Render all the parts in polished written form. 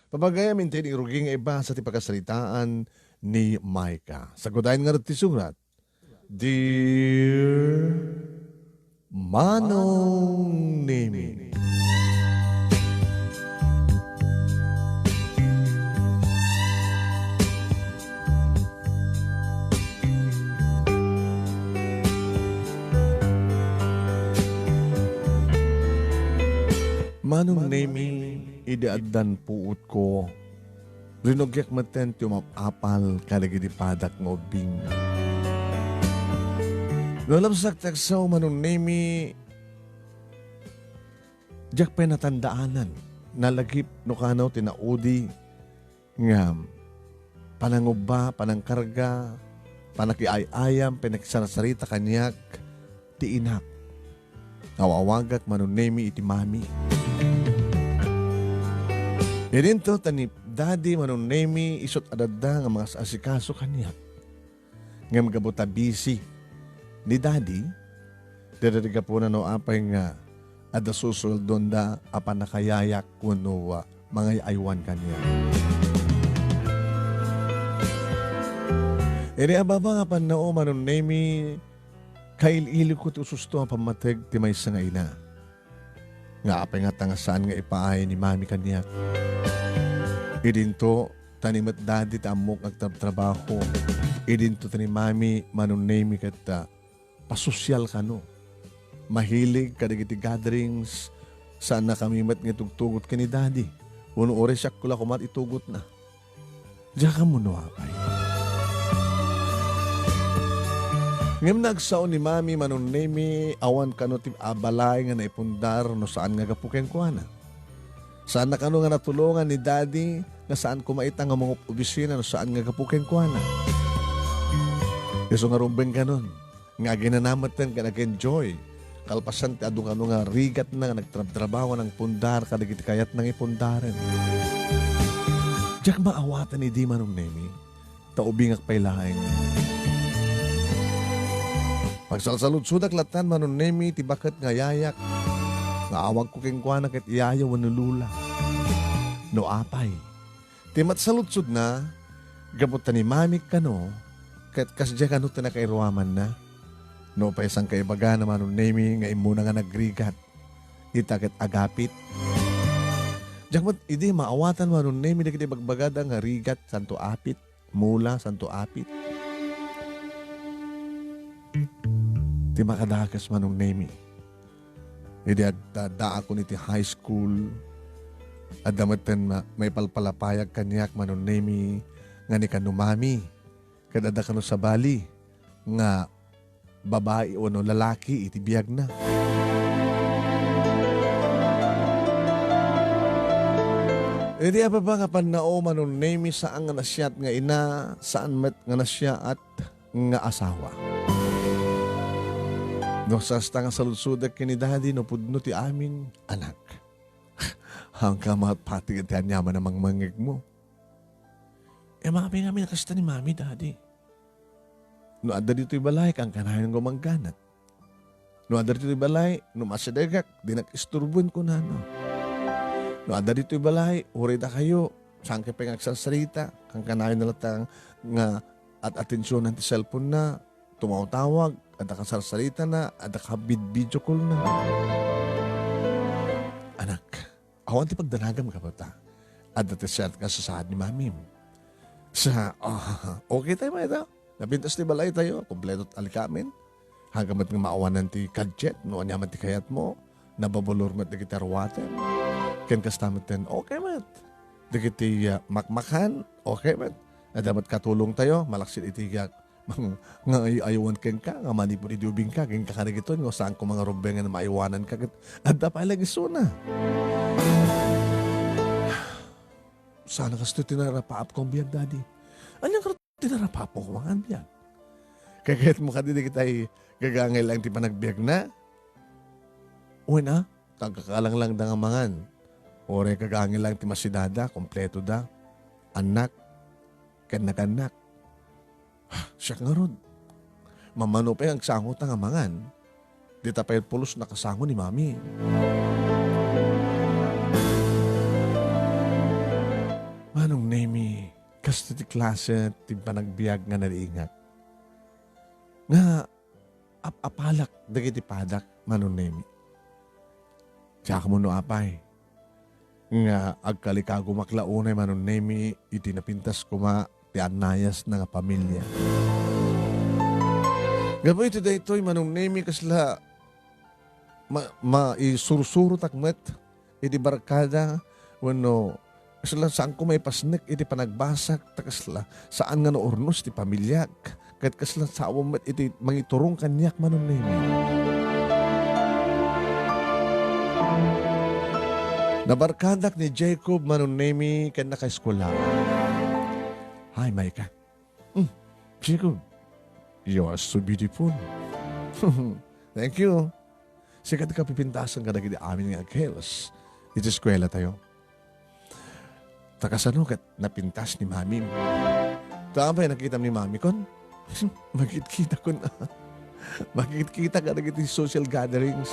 Papagayamin tin iruging iba sa ti pagkasalitaan ni Micah. Sagudayin nga rin ti surat. Dear Manong Nemi. Manong Nemi, ideaddan puot ko. Rinogyak maten ti umapapal kalagidi padak ng ubing. Nalabsak taksaw Manong Nemi, jak pa natandaanan, nalagip no kanaw tinaudi, nga pananguba, panangkarga, panakiayayam, pinagsarasarita kanyak, ti inak. Nawawagak Manong Nemi iti mami. Irinto tanip daddy Manong Nemi isot adada nga mga asikaso kanyak. Nga magabuta busy ni daddy, diririga po na no apay nga ada susuldon da apan nakayayak kuno mga aywan kanya. Iri ababa nga pan nao Manong Nemi kail-ili ko ti ususto ang pamateg ti may nga ina. Nga apay nga tangasaan nga ipaay ni mami kanyak. Idinto tanimat dadi tamok agtrabaho. Idinto tani mami Manong Nemi kat pasosyal ka no. Mahilig kadagiti gatherings saan na kami mat nga tugtugot ka ni daddy. Uno oras siya kula kumat itugot na. Diyan ka mo no apay. Ngem nagsaon ni mami Manong Nemi awan kano ti abalay nga naipundar no saan nga gapuken ko na. Saan na kano nga natulungan ni daddy nga saan kumaita nga mga opisina no saan nga gapuken ko na. Iso nga rumbeng kanon nga ginanamatan ka nag-enjoy. Kalpasan ti adung kano nga rigat na nga nagtrabaho ng pundar kadagiti kayat nang ipundaren. Diyak maawatan ni di Manong Nemi taubingak pailaeng. Pagsalsalud-sudak latan Manong Nemi ti baket nga yayak. Nga awag ko kengkwana ket iyayaw nulula. No apay. Ti matsaludsud na gabutan ni mami kano ket kasdya kano ti nakairwaman na. No pa isang kaibaga na Manong Nemi nga imuna nga nagrigat. Ita ket agapit. Diyak idi maawatan Manong Nemi dagiti bagbagada nga rigat santo apit, mula santo apit. Ti makadakas Manong Nemi. Idi at ako ni ti high school. At damatan may palpalapayag kanyak Manong Nemi nga ni kanumami. Kadada kano sa bali nga babae o no lalaki iti biyag na. Idi apa ba nga panao Manong Nemi saan nga nasyat nga ina, saan met nga nasya at nga asawa. No sasta nga saludsudak kini daddy no pudno ti amin anak. Hangka matpati iti anyaman namang mangig mo. Mami nga minakasta ni mami daddy. No adda dito ibalay kang kanayan ng gumangganat. No adda dito ibalay no masadagak di nag-isturbon ko na no. No adda dito ibalay urida kayo saan kayo pangagsalsalita kang kanayan na latang nga at atensyon ng cellphone na tumawag at nakasarsalita na, at nakabid-video call na. Anak, awan ti pagdanagam ka pa ta. At natisert ka sa saan ni mami. Okay tayo mga ito. Napintas ti balay tayo, kompleto at alikamin. Hanggang mat nga maawanan ti kadjet, no anyaman ti kayat mo, nababulor mat di kita ruwatan. Ken kastamat ten, okay mat. Di kiti makmakan, okay mat. At dapat katulong tayo, malaksit itiyak. Nga ayawan ken ka, nga manipur idubing ka, ken kakarigiton, nga saan ko mga rumbengan na maiwanan ka, at dapat lagi suna. Sana kasto tinarapaap kong biyag, daddy. Anyang ka tinarapaap ko mga biyag? Kagayat mo ka din kita gagangay lang ti panagbiag na. Uy na, tagkakalang lang da nga mangan. Ore kagangay lang ti masidada, kompleto da. Anak, kanak-anak. Siya nga ron. Mamano pa yung sangot nga mangan. Di tapay pulos nakasango ni mami. Manong Nemi, kasto ti klase ti panagbiag nga naliingat. Nga apalak dagiti padak Manong Nemi. Tsaka mo no apay. Nga agkalikago maklaunay Manong Nemi iti napintas kuma ti anayas na nga pamilya. Gabo iti daytoy Manong Nemi kasla isursuro takmet iti barkada wano kasla saan ko may pasnek iti panagbasak takasla saan nga no ornos ti pamilyak kat kasla sa met iti mangiturong kanyak Manong Nemi. Nabarkadak ni Jacob Manong Nemi kan naka-eskwela. Hi, Micah. Jacob, you are so beautiful. Thank you. Sikat ka pipintasan ka na gini amin nga chaos. Ito eskwela tayo. Takasano kat napintas ni mami. Tama ba nakita ni mami kon? Makikita ko na. Makikita ka na gini social gatherings.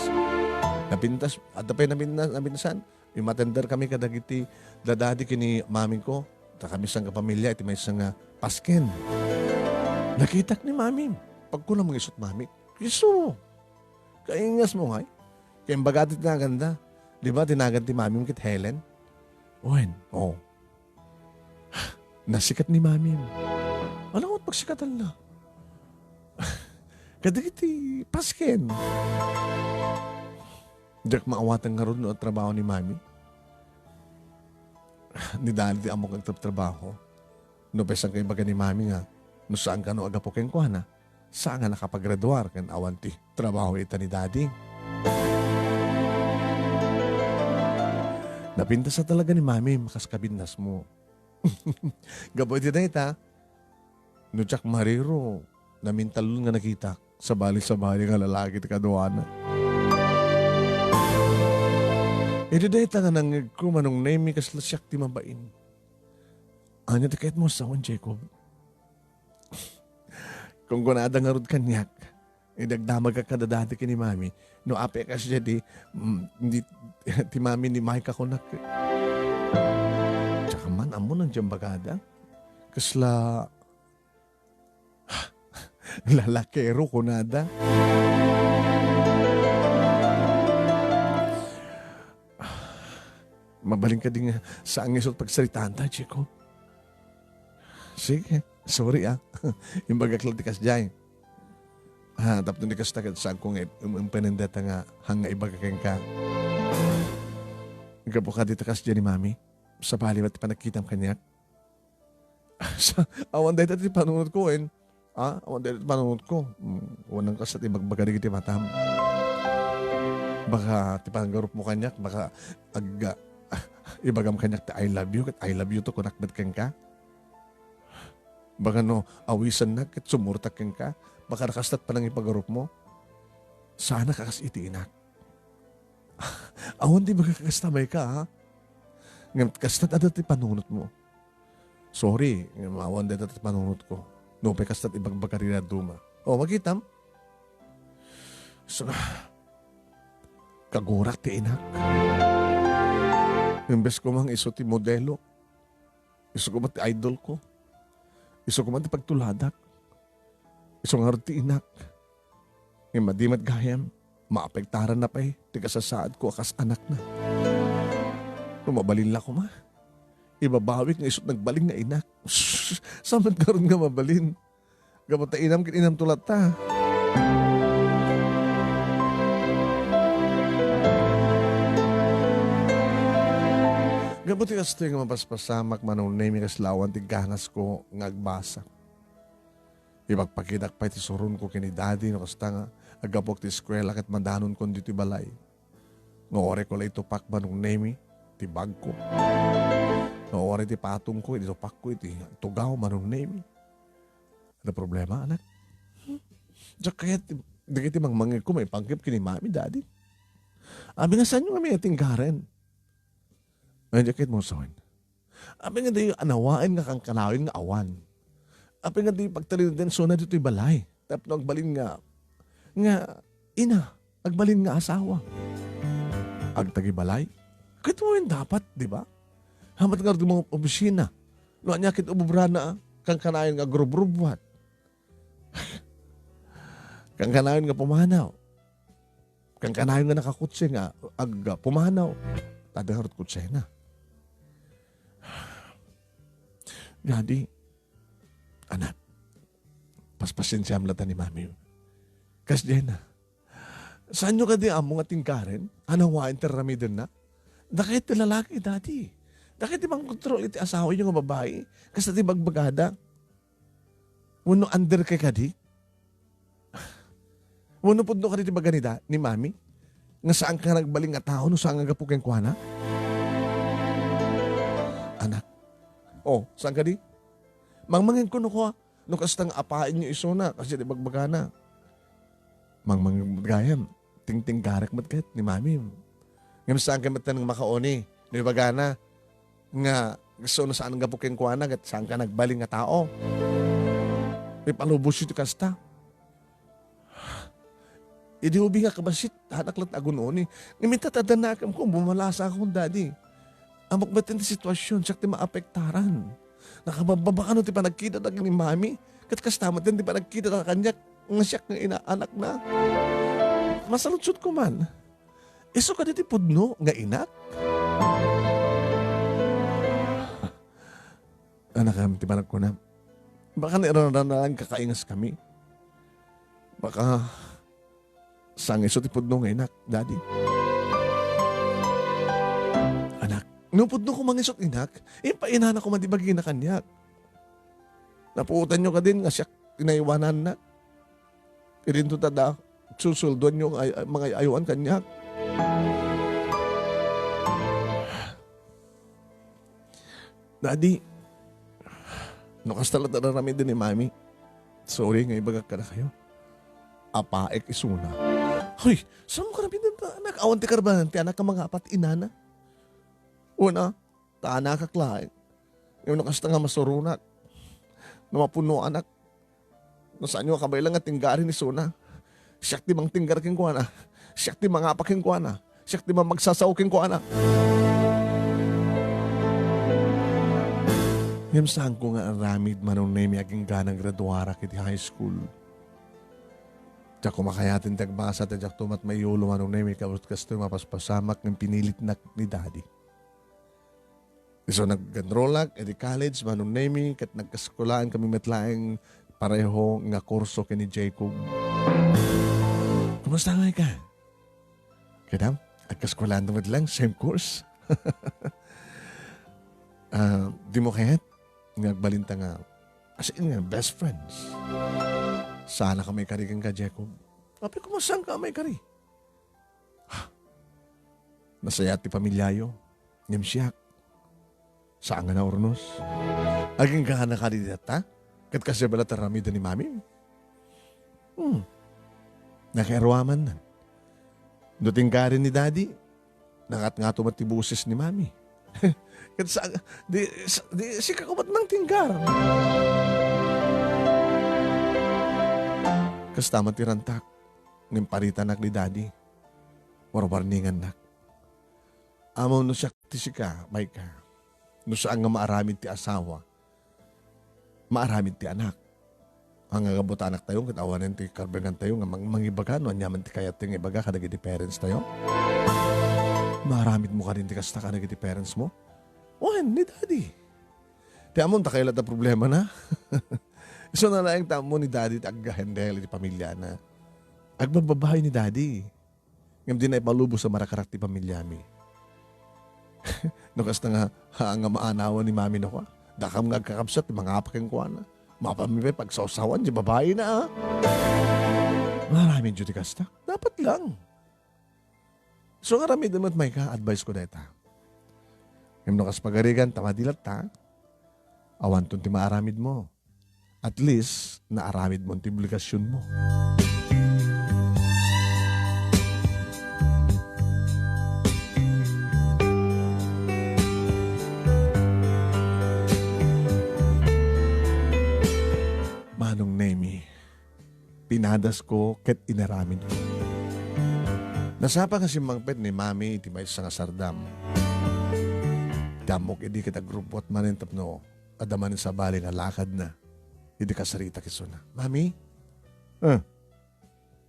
Napintas, at pa napintasan. Imatender kami kadagiti dadadi kini mami ko. Ta kami sang kapamilya iti may isang pasken. Nakitak ni mami. Pag ko lang isot mami. Kiso. Kaingas mo ngay. Kaya bagatit na ganda. Di ba tinagan ti mami kit Helen? Owen. Oh. Nasikat ni mami. Alam mo pagsikatan na. Kadagiti pasken. Diyak maawatan nga ron no trabaho ni mami. Ni dahil di amok nagtrabaho. No pesang kayo baga ni mami nga. No saan ka no agapo keng kuhana. Saan nga nakapaggraduar kan awan ti trabaho ita ni daddy. Napintas sa talaga ni mami makaskabindas mo. Gaboy ti na ita. No tsak mariro. Namintalon nga nakita. Sabali-sabali nga lalaki ti kaduana. Ito dahil nga nang ko Manong Nemi kasla siyak ti mabain. Anya ti kahit mo sawan, Jacob. Kung gunada nga rod kanyak, idagdamag ka kadadati ki ni mami, no ape ka siya hindi ti mami ni Mike ako nak. Tsaka man, amo nang diyang bagada. Kasla lalakero ko nada. Mabaling ka din sa angisot pagsalitaan ta, Chico. Sige, sorry Yung bagaklaltikas dyan. Tapos di kas takad saan kong impenendeta nga hanga ibagakeng ka. Gapo ka dito kas dyan ni mami. Sa baliwat panakitam kanyak. Awan dahil iti panunod ko awan dahil iti panunod ko. Wanang kas at ibagbaga iti matam. Baka ti panggarup mo kanyak. Baka ibagam kanyak ti I love you. Kat I love you to kunakbet keng ka. Baka no awisan na kat sumurtak keng ka. Baka nakastat pa ng ipagarup mo. Sana kakas itiinak. Awan di baka kakastamay ka Ngayon kastat adat ti panunot mo. Sorry. Awan di adat ti panunot ko. No pa kastat ibagbagarina duma. Magitam. So, kagurak ti inak. Imbes ko mang iso ti modelo. Iso ko man ti idol ko. Iso ko man ti pagtuladak. Iso nga ti inak. Ngayon madimat gayam. Maapektaran na pa ti kasasaad ko akas anak na. Mabalin la ko ma. Ibabawik nga isot nagbaling nga inak. Saman karon nga mabalin. Gamot ta inam kinam tulat ta. Gabuti kasto yung mapaspasamak Manong Nemi kaslawan ti ganas ko ngagbasa. Ibagpakidak pa iti surun ko kini daddy no kasta nga agapok ti eskwela kat mandanon kon dito balay. Ngoore ko la itupak Manong Nemi ti bag ko. Ngoore ti patong ko iti tupak ko iti tugaw Manong Nemi. Ano problema anak? Diyak kaya di mangmangil ko may pangkip kini mami daddy. Abi nga saan yung kami ating garen? Ay, jakit mo sawin. Abi nga di anawain nga kang kanawin nga awan. Abi nga di pagtalin din so na dito'y balay. Tapos agbalin nga ina, agbalin nga asawa. Agtagi balay. Kahit mo yun dapat, di ba? Hamat nga rin mga opisina. No, anyakit ububra na, kang kanayon nga grub-rubwat. Kang kanayon nga pumanaw. Kang kanayon nga nakakutse nga, pumanaw. Tadaharot kutse na. Daddy, anak, paspasin siya amlatan ni mami. Kas diyan na. Saan nyo ka di amo nga tingkaren? Anong wain teramidin na? Dakit ti lalaki, daddy. Dakit ti bang kontrol iti asawa nyo nga babae? Kas ti bagbagada? Wano under kay ka di? Wano punto ka di baganida ni mami? Nga saan ka nagbaling nga tao no saan nga gapukeng kuwana? Anak. Oh, saan ka di? Mangmangin ko no ko no kastang apain nyo iso na kasi di bagbagana. Mangmangin gayam. Ting-ting garek matkit ni mami. Ngayon saan ka matan ng makaoni? Di bagana. Nga gusto na saan nga pukeng kuwana at saan ka nagbaling nga tao? Ipalubos ito kasta. Idi ubi nga kabasit. Hanaklat agunon eh. Ngayon tatadanakan ko. Bumalasa akong daddy. Amok ba't yung sitwasyon? Siyak ti maapektaran. Nakabababa ka no ti pa nagkita na ni mami. Kat kastamat din ti pa nagkita na kanyak. Nga siyak nga inaanak na. Masalutsot ko man. Iso ka diti pudno nga inak? Anak kami, tibanak ko na. Baka nairanalang kakaingas kami. Baka sang iso ti pudno nga inak, daddy. Anak, nung pudno ko mangisot inak, ipainana ko man di bagay na kanyak. Napuutan nyo ka din nga siya inaiwanan na. Irinto tada, susuldon yung mga ayuan kanya. Daddy, nakastalat na namin din ni mami. Sorry nga ibagak ka na kayo. Apaek isuna. Hoy, saan mo ka namin din anak? Awan ti karbanan ti anak ka mga apat inana. Una, taana ka klain. Yung nakasta nga masurunak. Namapuno anak. No saan nyo kabaylang nga tinggarin ni Suna. Siyak ti mang tinggar king kuana. Siyak ti mga apaking kuana. Siyak ti mang magsasaw king kuana. Ngayon saan ko nga aramid manong na imiyaging ganang graduara kiti high school. Tiyak kumakayatin tagbasa tiyak tumat may yulo manong na imiyaging kasto mapaspasamak ng pinilit na ni daddy. So nag-enroll edi college manong na imiyaging kat nagkaskulaan kami matlaeng pareho nga kurso kini Jacob. Kumusta nga ka? Kadam, at kaskulaan naman lang, same course. Di mo kaya't nagbalinta nga, as in nga, best friends. Sana ka may karigang ka, Jacob. Tapi kumusta ka may kari? Nasaya ti pamilyayo, ngimsiyak. Saan nga na ornos? Aging gana ka di data? Kat kasi bala taramida ni mami. Nakairuaman na. Duting ka rin ni daddy. Nakat nga tumatibusis ni mami. Kat sa, di si kakumat ng tinggar. Kas tama tirantak. Ng paritanak ni daddy. Warwarningan nak. Amaw no siya ti sika, may ka. No saan nga maaramid ti asawa. Maaramid ti anak. Ang agabuta anak tayo, katawanan ti karbengan tayo, nga mangibaga, no, anyaman ti kayat ti ibaga, kadagi ti parents tayo. Maaramid mo ka rin ti kasta kadagi ti parents mo. Wan, ni daddy. Ti amon, takailat na problema na. So na lang tamo ni daddy, ti aggahendel, ti pamilya na. Agbababahay ni daddy. Ngam di na ipalubos sa marakarak ti pamilya mi. No kasta nga, nga maanawan ni mami na ko. Dakam nga kakabsat, mga apaking kuha na. Mapamibay pagsausawan, di babae na ah. Maraming dyan kasta. Dapat lang. So nga rami dumot may ka, advice ko deta. Ngayon kas pagarigan, tamadilat ta. Awan ton ti maaramid mo. At least, naaramid mo ti obligasyon mo. Manong Nemi, pinadas ko ket inaramid ko. Nasapa kasi mangpet ni mami iti may sa sardam. Damok, hindi kita grupot manin tapno. Adaman sa bali nga lakad na. Hindi ka sarita kiso na. Mami?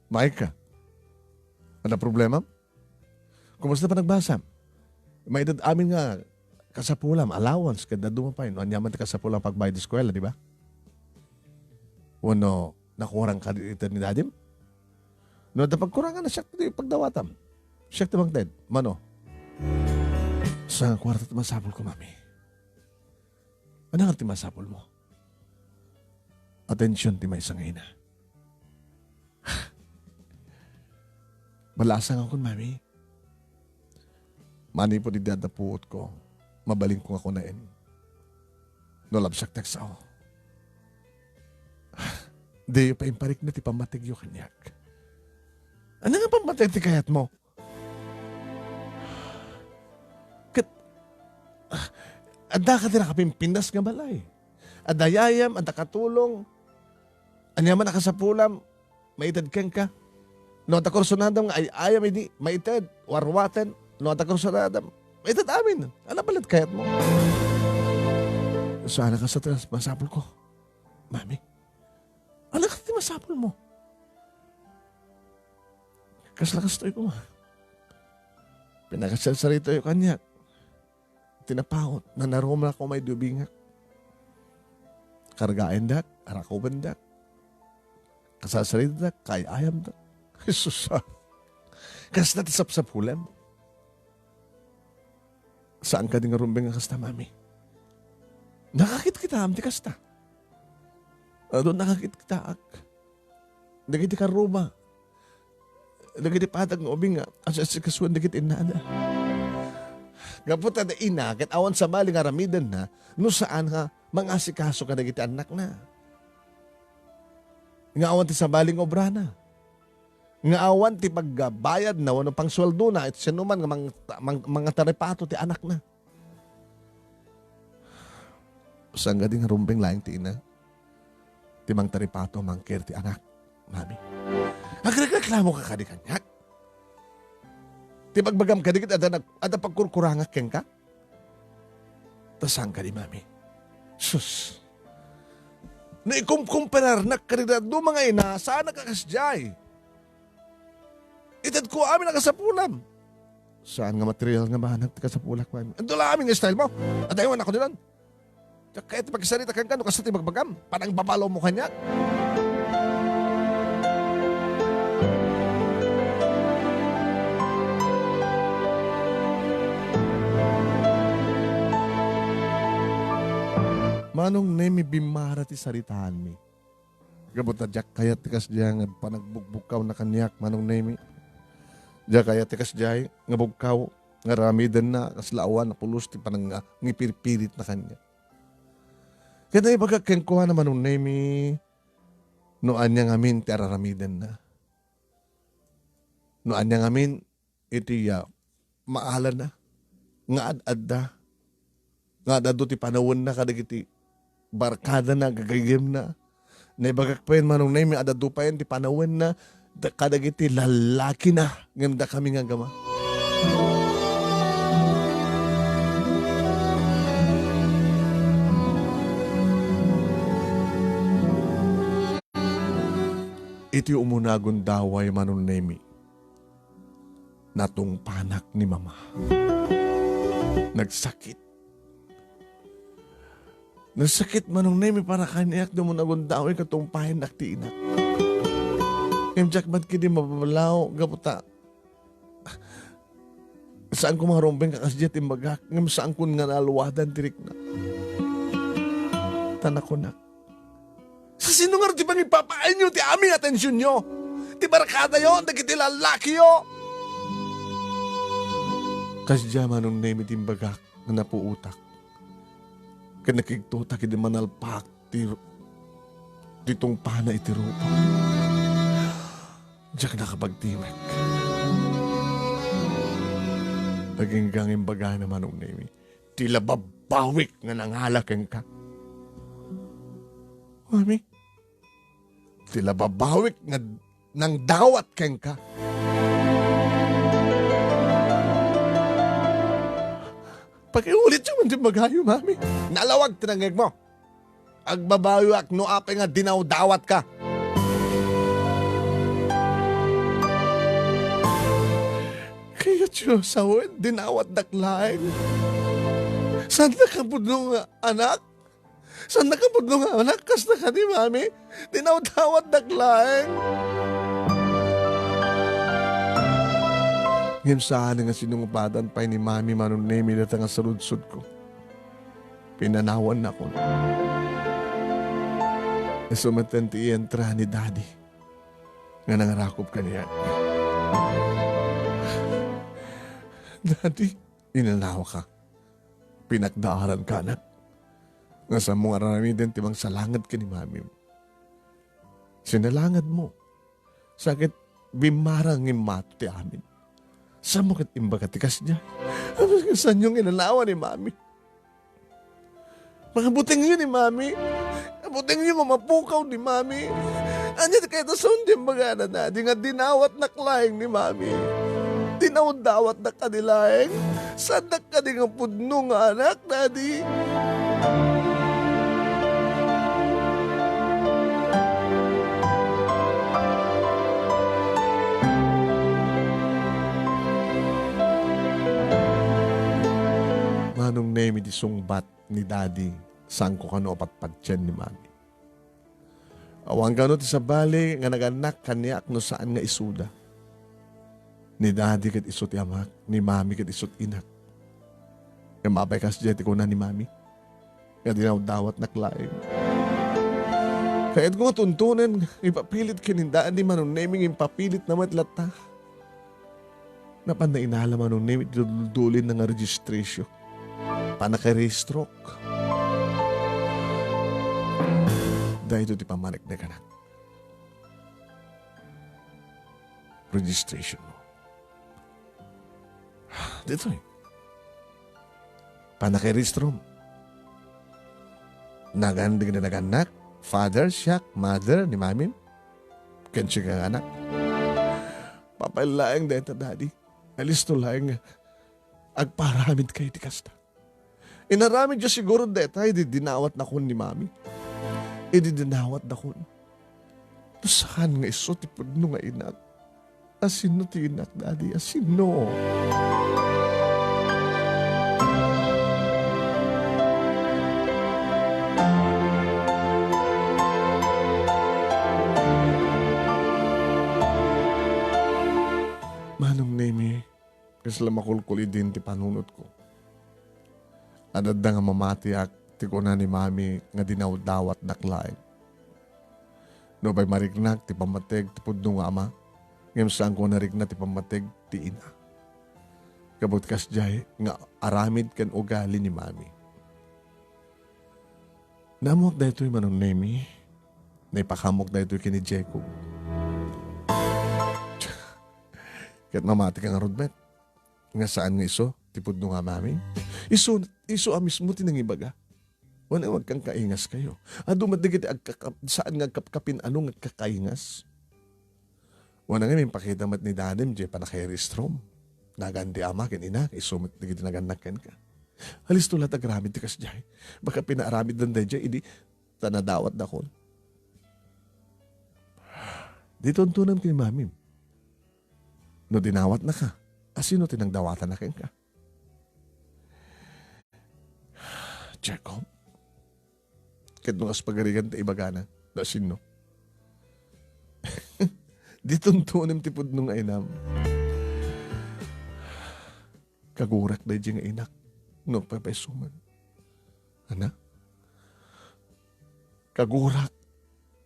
Maik ka? Ano problema? Kumusta pa nagbasa? May edad amin nga kasapulam, allowance, kada dumapay. No, anyaman ti kasapulam pagbayad di eskwela, di ba? Wano, nakurang ka dito ni dadim? No, da pagkurangan na siya di pagdawatam. Siya timang ted. Mano? Sa kwarta masapol ko, mami. Ano nga timasapol mo? Atensyon ti may sangina. Malasang ako, mami. Mani po di dadapuot ko. Mabaling kong ako na no labsak teksa ako. Di pa imparik na ti pamatig yung kanyak. Ano nga pamatig ti kayat mo? Ada ka din nakapimpindas nga balay. Adayayam, ada katulong. Anyaman nakasapulam, maitad keng ka. No, at akursunadam nga ayam hindi, maitad, warwaten. No, at akursunadam, maitad amin. Ano balat kayat mo? Sana ka sa masapul ko. Mami, ano ka ti masapul mo? Kaslakas to'y ko, ma. Pinakasal-sarito yung kanyak. Tinapahot na naroma ko may dubingak. Kargain dak, arakuban dak. Kasasarid dak, kay ayam dak. Jesus ha. Kas natin sapsapulam. Saan ka din nga rumbing nga kasta, mami? Nakakit kita, amti kasta. Doon nakakit kita ak. Nagiti ka ruma. Nagiti patag ng ubing nga. Asas kasuan nagiti inada. Gaputa na ina, kat awan sa mali nga ramidan na, no saan nga, mangasikaso ka na giti anak na. Nga awan ti sa baling obra na. Nga awan ti pagbayad na, wano pang sweldo na, ito sinuman nga mga tarepato ti anak na. Saan nga din rumbing laing ti ina, ti mang tarepato, mang care ti anak, mami. Agreklamo ka kadi kanyak. Ti pagbagam ka dikit ada pagkurkurangak keng ka? Tasang ka di, mami. Sus. Naikumkumparar na kanila do mga ina, saan nakakasjay? Itad ko amin nakasapulam. Saan nga material nga mahanag ti kasapulak, mami? Andula amin nga style mo. At ayawan ako nilan. Kaya ti pagsalita kang kano kasi ti magbagam. Parang babalaw mo kanyak. Manong nemi bimara ti saritaan mi. Gabot na jak kaya tikas diya nga panagbugbukaw na kanyak manong nemi. Diya kaya tikas diya nga bugkaw nga ramidan na kaslaawan na pulos ti panang ngipiripirit na kanya. Kaya na ibagakengkuha na manong nemi noan niya ngamin ti araramidan na. Noan niya ngamin iti maala na. Nga ad-adda. Nga adado ti panawon na kadagiti barkada na, gagayim na. Naibagakpain manong na yung adadupayan, di panawin na, kadagiti lalaki na, nganda kami nga gama. Iti umunagon daway manong nemi, natong panak ni mama. Nagsakit. Nasakit manong nemi para kaniyak na mo nagundaw katumpahin nakti inak. Ngam jak ba't kini mababalaw, gaputa. Saan ko marumbeng kakasdya timbagak, ngam saan ko nga naluwadan tirik na. Tanak ko na. Sa sino nga di bang ipapain nyo ti aming atensyon nyo? Ti barakada yon, dagiti lalaki yo. Kasdya manong nemi timbagak na napuutak. Kanakigtuta kidi manalpak titong pana iti rupa. Diyak nakapagtimek. Naging gangin baga naman ang nemi. Tila babawik nga nangalakeng ka. Mami, tila babawik nga nang dawat keng ka. Pakiulit yung man di magayo, mami. Nalawag tinangig mo. Agbabayo ak no apay nga dinawdawat ka. Kaya Diyos, sawin, dinawat daklain. Saan nakapudno nga anak? Saan nakapudno nga anak? Kasta ka ni mami, dinawdawat daklain. Ngayon saan nga sinungupadan pa ni mami manunemi na nga sa ludsod ko. Pinanawan na ko. E sumatenti entra ni daddy nga nangarakop ka niya. Daddy, inanawa ka. Pinagdaaran ka na. Nga sa mga rami din timang salangad ka ni mami. Sinalangad mo. Sakit bimarang imato ti amin. Sa mo kat imbagatikas niya. Saan yung inanawa ni mami? Makabuting yun ni mami. Kabuting yun mapukaw ni mami. Anyan kayo sa undim baga na daddy nga dinawat na klaing ni mami. Dinawdawat na kanilaing. Saan na ka nga pudno nga anak, daddy? Manong nemi di sungbat ni daddy saan ko kano patpadyan ni mami. Awang kano ti sa bali nga naganak kaniak no saan nga isuda. Ni daddy kat isot yamak, ni mami kat isot inak. Nga mabay kas jeti ko na ni mami. Nga dinawdawat na klaing. Kaya't ko nga tuntunan, ipapilit kinindaan di manong naming ipapilit na matlata. Napan na inala manong naming dudulin na nga registration. Panaka-restroke. Dahil ito di pamanik na ka na. Registration mo. Dito eh. Panaka-restro mo. Nagandig na naganak. Father, siya, mother, ni mami. Kensya ka anak. Papalaing dito, daddy. Alisto laing agparamid kayo di kasta. Inaramid siya siguro dito, hindi dinawat na kun ni mami. Hindi dinawat na kun. Saan nga iso, tipod no nga inak. Asino ti inak, daddy? Asino? Manong nemi, kasi lamakulkuli din ti panunot ko. Adad nga mamatiak, ti ko na ni mami nga dinawdawat na klaing. No ba'y marignak, ti pamateg, ti pudno nga ama. Ngayon saan ko narigna, ti pamateg, ti ina. Kabut kas jay, nga aramid kan ugali ni mami. Namok da ito'y manong nemi, na ipakamok da ito'y kini Jacob. Kaya't mamati ka nga rodmet. Nga saan nga iso, ti pudno nga mami. Iso mismo tinangibaga. Wala wag kang kaingas kayo. Dumadigit saan nga kapkapin anong kakaingas. Wala nga may pakita mat ni dadem je panakay-restrom. Nagandi ama kin ina, isumit digit naganakan ka. Halis tulat agramid ti kasjay. Baka pinaaramid dan dayjay, idi tanadawat dakon. Dito tuntunan kay mami. No dinawat na ka, asino tinangdawatan na ka? Jacob, kahit nung aspagarigan ta ibagana, da sino? Di tuntunim tipod nung ainam. Kagurak da nga inak, no papesuman. Ana? Kagurak,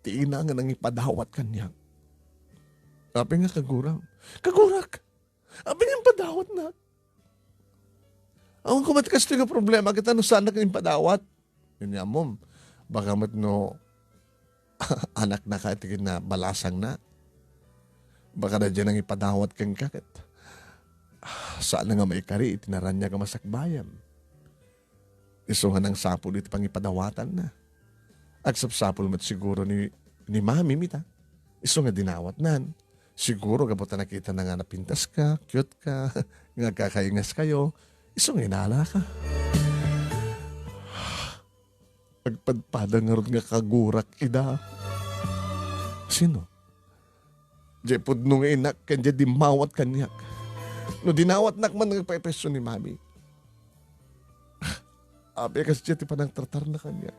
ti ina nga nang ipadawat kanya. Sabi nga kagurak, sabi nga ipadawat na. Ang kumatikas ito yung problema, kita no saan na kayong padawat? Yun nga mom, baka mat no anak na katikin na balasang na. Baka na dyan ang ipadawat kang kakit. Saan na nga may kari, itinaran niya ka masakbayan. Isuhan ng sapul iti pang ipadawatan na. Agsap-sapul mat siguro ni mami mita. Iso nga dinawat nan. Siguro kabuta nakita na nga napintas ka, cute ka, nga kakaingas kayo. Isong inala ka. Pagpadpada nga ron nga kagurak ida. Sino? Jepod nung inak kanya di mawat kanyak. No dinawat nak man nagpaepeso ni mami. Abi kasi siya ti panang tartar na kanya.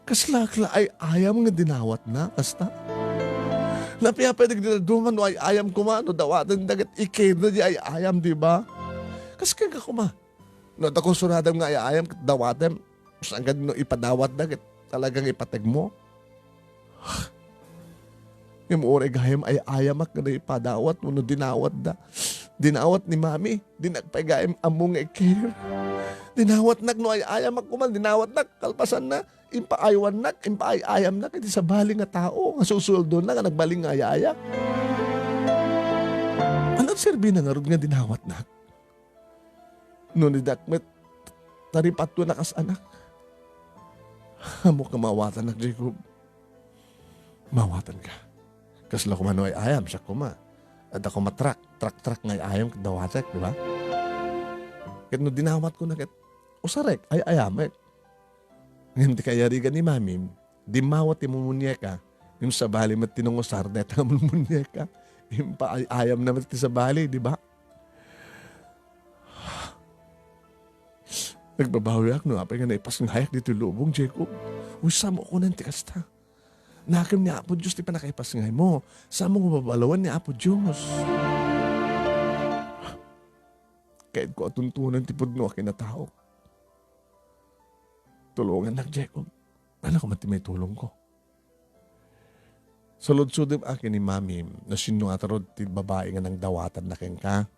Kaslakla ay ayam nga dinawat na kasta. Lapiya pwede dinaduman no ay ayam kuma no dawatan dagat ikeda di ay ayam di ba? Kas kaya kuma. No dako suradam nga ay ayam dawatan sangad no ipadawat dagat talagang ipateg mo. Yung oray gayam ay ayamak na ipadawat mo no dinawat da. Dinawat ni mami, dinagpagayam among care. Dinawat nak no ay ayamak kuman, dinawat nak kalpasan na, impaayawan nak, impaayayam nak, iti sa baling nga tao, nga susuldo na, nga nagbaling nga ayayak. Anong serbi na nga ron nga dinawat nak? No ni dakmet, taripat to nakas anak. Amo ka mawatan nak, Jacob. Mawatan ka. Kasla kumano ay ayam, siya kuma. At ako matrak, trak nga ay ayam dawatek, di ba? Kaya no dinawat ko na usarek, ay ayamek. Ngayon di kaya riga ni mami, di mawat imumunye ka, yung sa bali mat tinungusar, neta mumunye ka, yung pa ay ayam na mat sa bali, di ba? Nagbabawi ako, no? Apay nga naipas ng hayak dito lubong, Jacob. Uy, samo ko ng tikasta. Nakam ni Apo Diyos, di pa nakaipas ngay mo. Samo ko babalawan ni Apo Diyos. Kahit ko atuntunan tipod no akin na tao. Tulungan lang, Jacob. Ano ko mati may tulong ko? Salud-sudip akin ni Mami na sinuatarod ti babae nga ng dawatan na keng ka.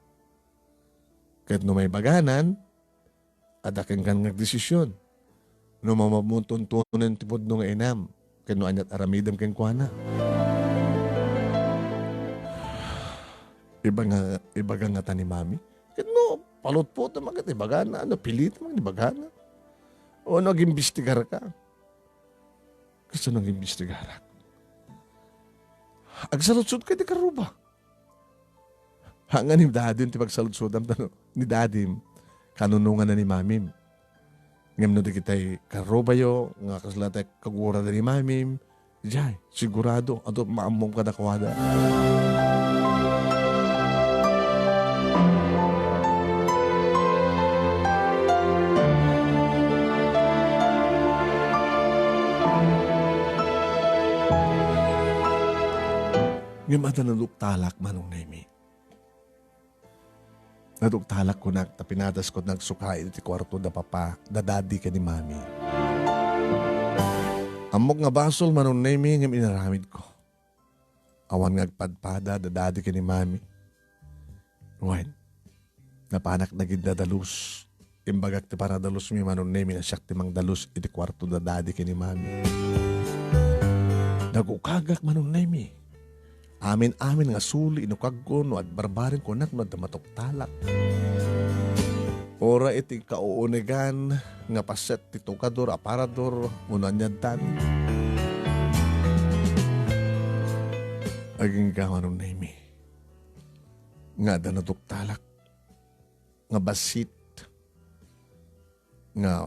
Kahit no may baganan, adaking kang nagdesisyon. No mamamuntuntunan tipod no nga inam. Kano anyat aramidam keng kuana. Ibaga nga ta ni Mami. Kano palot po ta magat ibagana. Ano pilit mang ibagana. O nag-imbestigar ka. Kasi nag-imbestigar ka. Agsaludsud ka di karuba. Hanga ni Dadim ti pagsaludsudam ni Dadim. Kanunungan na ni Mamim. Ngam no di kita'y karobayo, nga kaslatay kagura na ni Mamim. Diyay, sigurado, ato maamong ka na kawada. Ngam ata naduktalak manong Nemi. Naduktalak ko tapinadas ko nagsukay iti kwarto da papa, da daddy ka ni Mami. Amok nga basol manon Nemi ngam inaramid ko. Awan ngagpadpada da daddy ka ni Mami. Wen, napanak na gid da dalus. Imbagak ti para dalus mi manon Nemi na siyak ti mang dalus iti kwarto da daddy ka ni Mami. Nagukagak manon Nemi. Amin nga suli inukag ko no at barbarin ko nak no at matuktalak. Ora iti kauunigan nga paset ti tukador aparador unanyadan. Aging gawanon na imi. Nga da natuktalak. Nga basit. Nga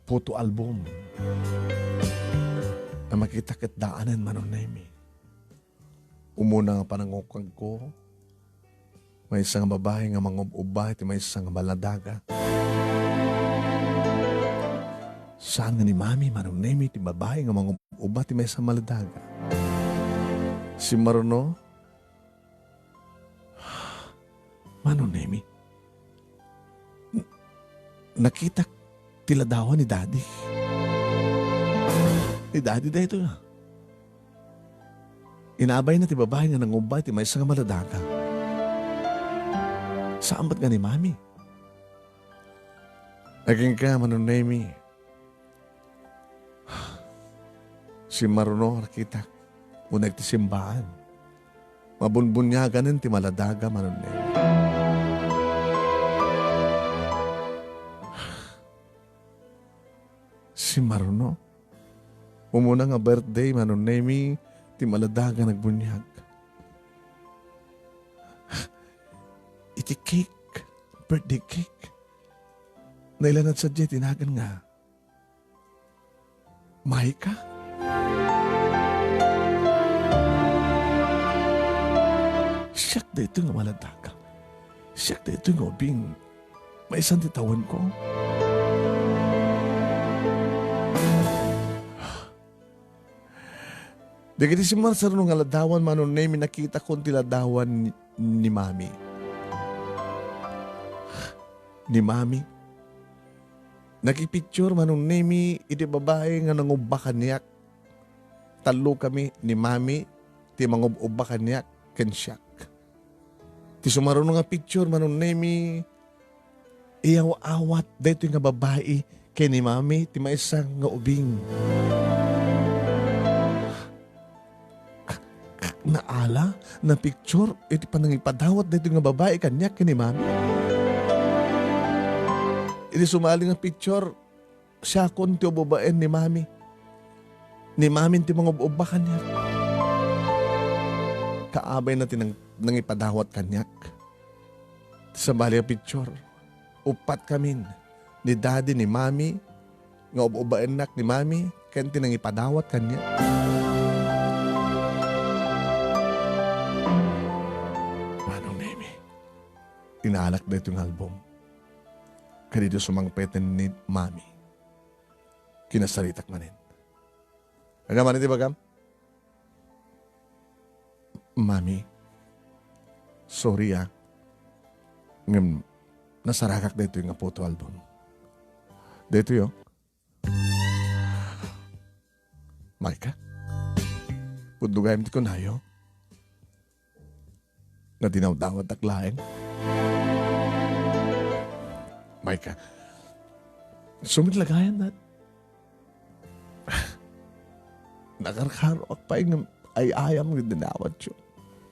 photo album. Na makita ket daanan manon na imi. Umuna nga panangukag ko, may isang babae nga mangubay, may isang baladaga. Saan nga ni Mami, manunemi, ti babae nga mangubay, may isang baladaga. Si Maruno, manunemi, nakita tiladawan ni Daddy. Ni Daddy da ito na. Inabay na ti babae nga nangubay ti may isang maladaga. Saan ba't nga ni Mami? Naging ka, manunemi. Si Maruno, rakita, unag ti simbahan. Mabunbunyagan ti maladaga, manunemi. Si Maruno, umuna nga birthday, manunemi, ti maladaga nagbunyag. Iti cake, birthday cake. Nailanad sa jet, tinagan nga. Mahika? Siyak na ito nga maladaka. Siyak na ito nga ubing may isang titawan ko. Dagiti si Marsar nung aladawan manon na nakita kong tiladawan ni Mami. Ni Mami. Nakipicture manong nemi iti babae nga nangubakan niyak. Talo kami ni Mami ti mangubakan niyak ken siyak. Ti sumaro nga picture manong nemi iyaw awat dito nga babae kay ni Mami ti maisang nga ubing. Naala na picture iti panangipadawat dito nga babae kanya kay ni Mami. Iti sumali nga picture, siya kon ti ubabaen ni Mami. Ni Mami ti mga ubakan niya. Kaabay na nang ipadawat kanyak. Sa bali nga picture, upat kamin ni Daddy ni Mami, nga ubaen nak ni Mami, kaya tinang ipadawat kanya. Manong Nemi, inalak na itong album. Kanito sumangpeten ni Mami. Kinasaritak manin. Agam, ano di ba, Gam? Mami, sorry Ngam, nasaragak dito yung photo album. Dito yo. Maika, pudugayam ti ko nayo. Na dinawdawad taklain. Maika, sumitlagayan na. Nakarkaro ak pa yung ay ayam ng dinawat siyo.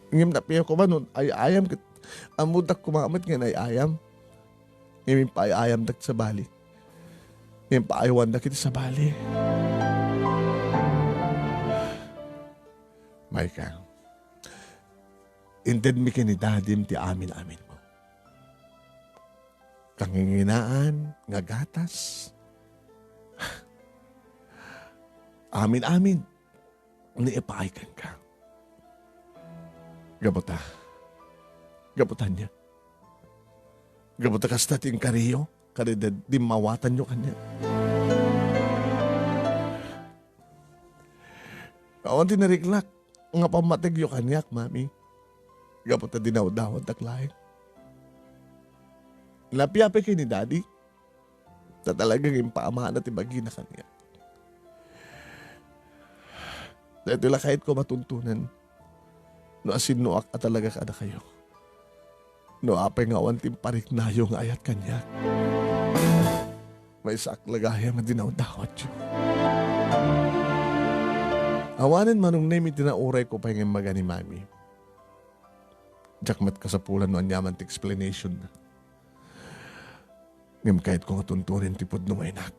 Ngim na piyo ko ba nun, ay ayam, amudak kumamit nga ay ayam. Ngim pa ay ayam dak sa bali. Ngim pa aywan dak iti sa bali. Maika, inted mi kinidadim ti amin-amin mo. Kanginginaan, nga gatas. Amin-amin, niipaikan ka. Gabutan niya. Gabuta kasta ting kariyo, kada di mawatan nyo kanya. Awan tinariklak, nga pamatig yung kanyak, Mami. Gabuta dinaw-dawad taklain. Lapi-api kay ni Daddy na talagang impaamahan at ibagi na kanya. Dahil lang kahit ko matuntunan no asinuak at talaga kada kayo. No apay nga wantim parik na yung ayat kanya. May saklagaya nga dinawdawat yun. Awanin manong name itinauray ko pa yung maga ni Mami. Jakmat kasapulan no anyaman ti explanation na. Ngam kahit kong tuntunin tipod no may nak.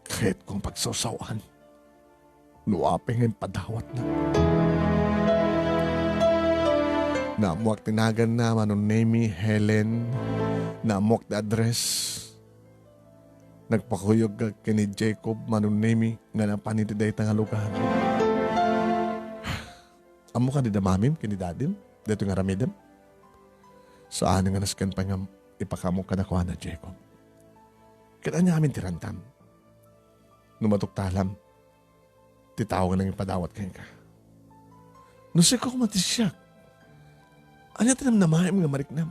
Kahit kong pagsawsawan. Nuapeng ang padawat na. Naamuak tinagan na manon Nemi, Helen. Naamuak na address. Nagpakuyog ka kini Jacob manon Nemi nga napanitiday nga lugar. Amo ka di damamim kini dadim? Dito nga ramidam? Saan nga naskan pa nga ipakamo ka na kuha na Jacob. Kaya niya amin tirantam. Numatok talam. Titaw ka nang ipadawat kayo ka. Nusik ko kumatisyak. Anya tinam na mahim nga mariknam.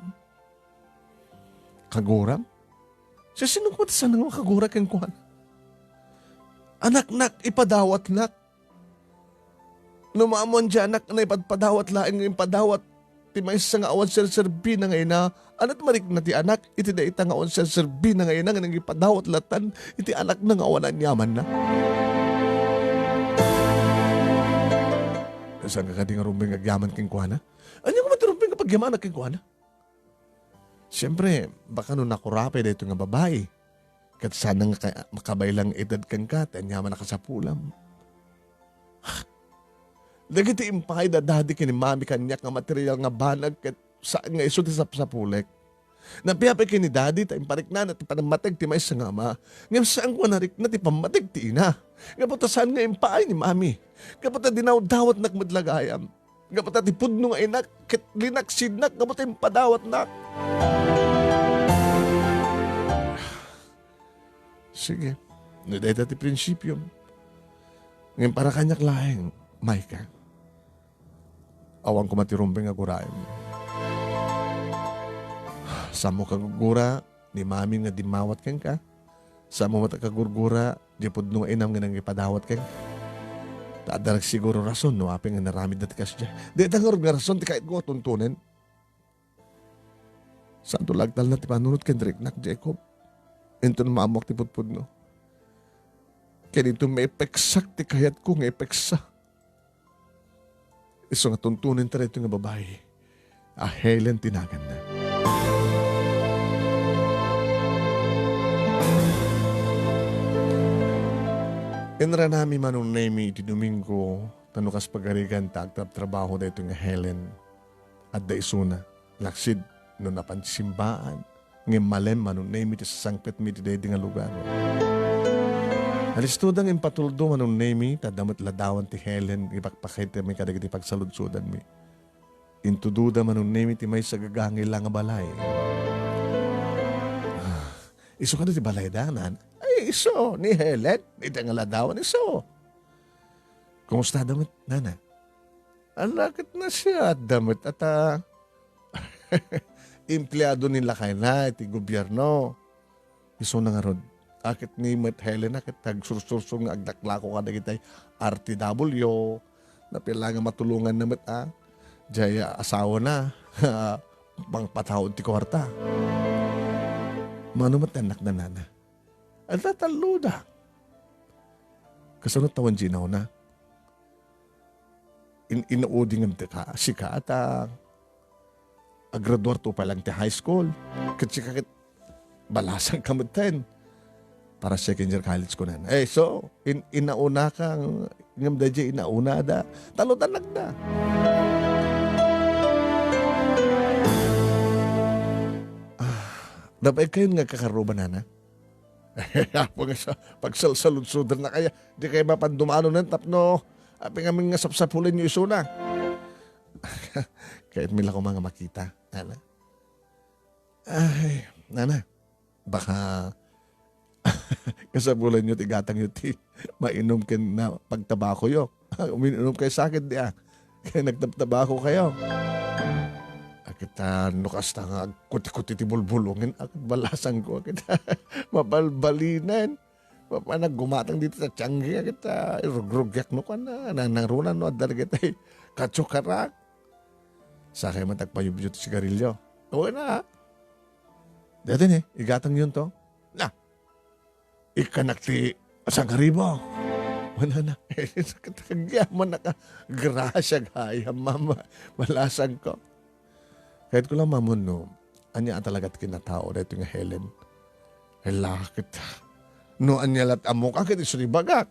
Kaguram? Siya sinong kumatisan ng mga kagura kayong kuha na? Anak-nak, ipadawat nak. Numaamon dyan anak na ipadawat laing ipadawat. Ti may isa nga awan serserbi na ngayon na anat marik na ti anak, iti na ita nga awan serserbi na ngayon na nga nang ipadawat latan, iti anak na nga awan anyaman na. Saan ka di nga rumbing agyaman king kuha na? Ano ko matirumbing kapag yaman king kuha na? Siyempre, baka nung nakurape na ito nga babae, kat sana nga makabaylang edad kang ka, anyaman na ka sa pulam. Dagiti impay da dadi kini Mami kanyak nga material nga banag ket sa nga iso ti sa pulek. Napiyapay kini daddy ta imparik na ti panamatag ti may sa nga ama. Ngam saan ko narik na ti pamatig ti ina. Nga saan nga impaay ni mami. Nga dinaw-dawat nakmadlagayam. Nga ti pudno nga inak kit linaksidnak nga impadawat nak. Sige. Naday ti prinsipyo. Ngayon para kanyak lahing, Maika. Awang ko matirumbing aguraim. Sa mo kagugura, ni mami nga dimawat kang ka. Sa mo matakagurgura, di pudno nga inam nga nang ipadawat kang. Tadarag siguro rason, no? Apeng nga naramid na tikas dyan. Di tangar nga rason, ti kahit ko tuntunin. Saan to lagtal na ti panunod kang Driknak, Jacob? Ito na maamok ti pudpudno. Kaya dito may epeksak ti kayat ko nga epeksa. Iso nga tuntunin ta rito nga babae. Helen tinagan na. Inra nami manong nami iti Domingo tanukas pagarigan tagtap trabaho da ito nga Helen at da isuna. Laksid no napansimbaan. Ngayon malem manong nami iti sasangpet mi iti nga lugar. Alistudang impatuldo manong nami tadamot ladawan ti Helen ipakpakit mi kadag iti pagsaludsudan mi. Intududa manong nami ti may sagagangil lang nga balay. Iso ka na ti balay danan? Ay, iso ni Helen. Ito nga ladawan iso. Kumusta damit, nana? Alakit na siya damit at empleyado nila kayo na iti gobyerno. Iso na nga ron. Akit ni Mat Helen akit tagsursursong nga agdaklako ka na kitay RTW na pila nga matulungan na mat Jaya asawa na pang patawad ti kwarta. Mano mat anak na nana? At tataluda. Kasunod tawan ginaw na. Inauding ang ka, sika at agraduar to pa lang ti high school. Katsikakit balasang kamatan. Para second year college ko na. Eh, so, inauna kang, ngam da dyan, inauna da. Talutanag na. Dapat kayo nga kakaruban na. Pagsalsaludsudan na kaya, di kayo mapandumano ng tapno. Api nga mga sapsapulin yung iso na. Kahit mila ko mga makita. Nana. Ay, nana. Baka kasabulan nyo tigatang yun mainom ka na pagtabako yo. Uminom kayo sa akin di Kaya nagtabtabako kayo. Kita nukas na nga kuti-kuti ti bulbulungin. Akit balasang ko. Kita mabalbalinan. Papanag gumatang dito sa tiyanggi. Kita irugrugyak no ka na. Nanangrunan no. Adar kita katsukarak. Sa kayo matagpayubyo ti sigarilyo. Okay na Dati igatang yun to. Na. Ikanak ti asang karibo. Wala na. Katagyaman na ka. Grasya gaya mama. Balasang ko. Kahit ko lang mamon no, anya talaga't kinatao dito nga Helen. Lakit. No anya lat amok akit isuri bagak.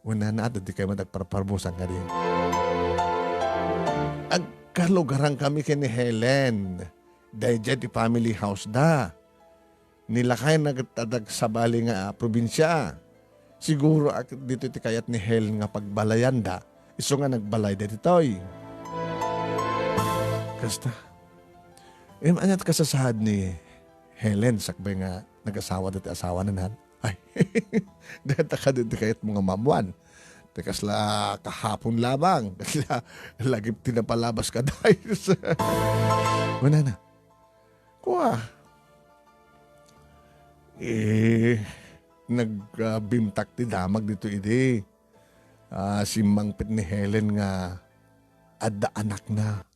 Wala na di kayo madagparparbusan ka rin. Agkalugarang kami kini Helen. Dahil dyan di family house da. Nila kayo nagtadag sa bali nga probinsya. Siguro akit dito ti kayat ni Helen nga pagbalayan da. Iso nga nagbalay da ditoy. Kasta. Anyat kasasahad ni Helen sakbay nga nag-asawa dati asawa na nan. Ay, data ka dito kayat mga mamuan. Tekas la kahapon lamang. Lagi tinapalabas ka dahil sa... Wala na. Kuha. Nagbimtak ti damag dito ide. Si Mangpit ni Helen nga adda anak na.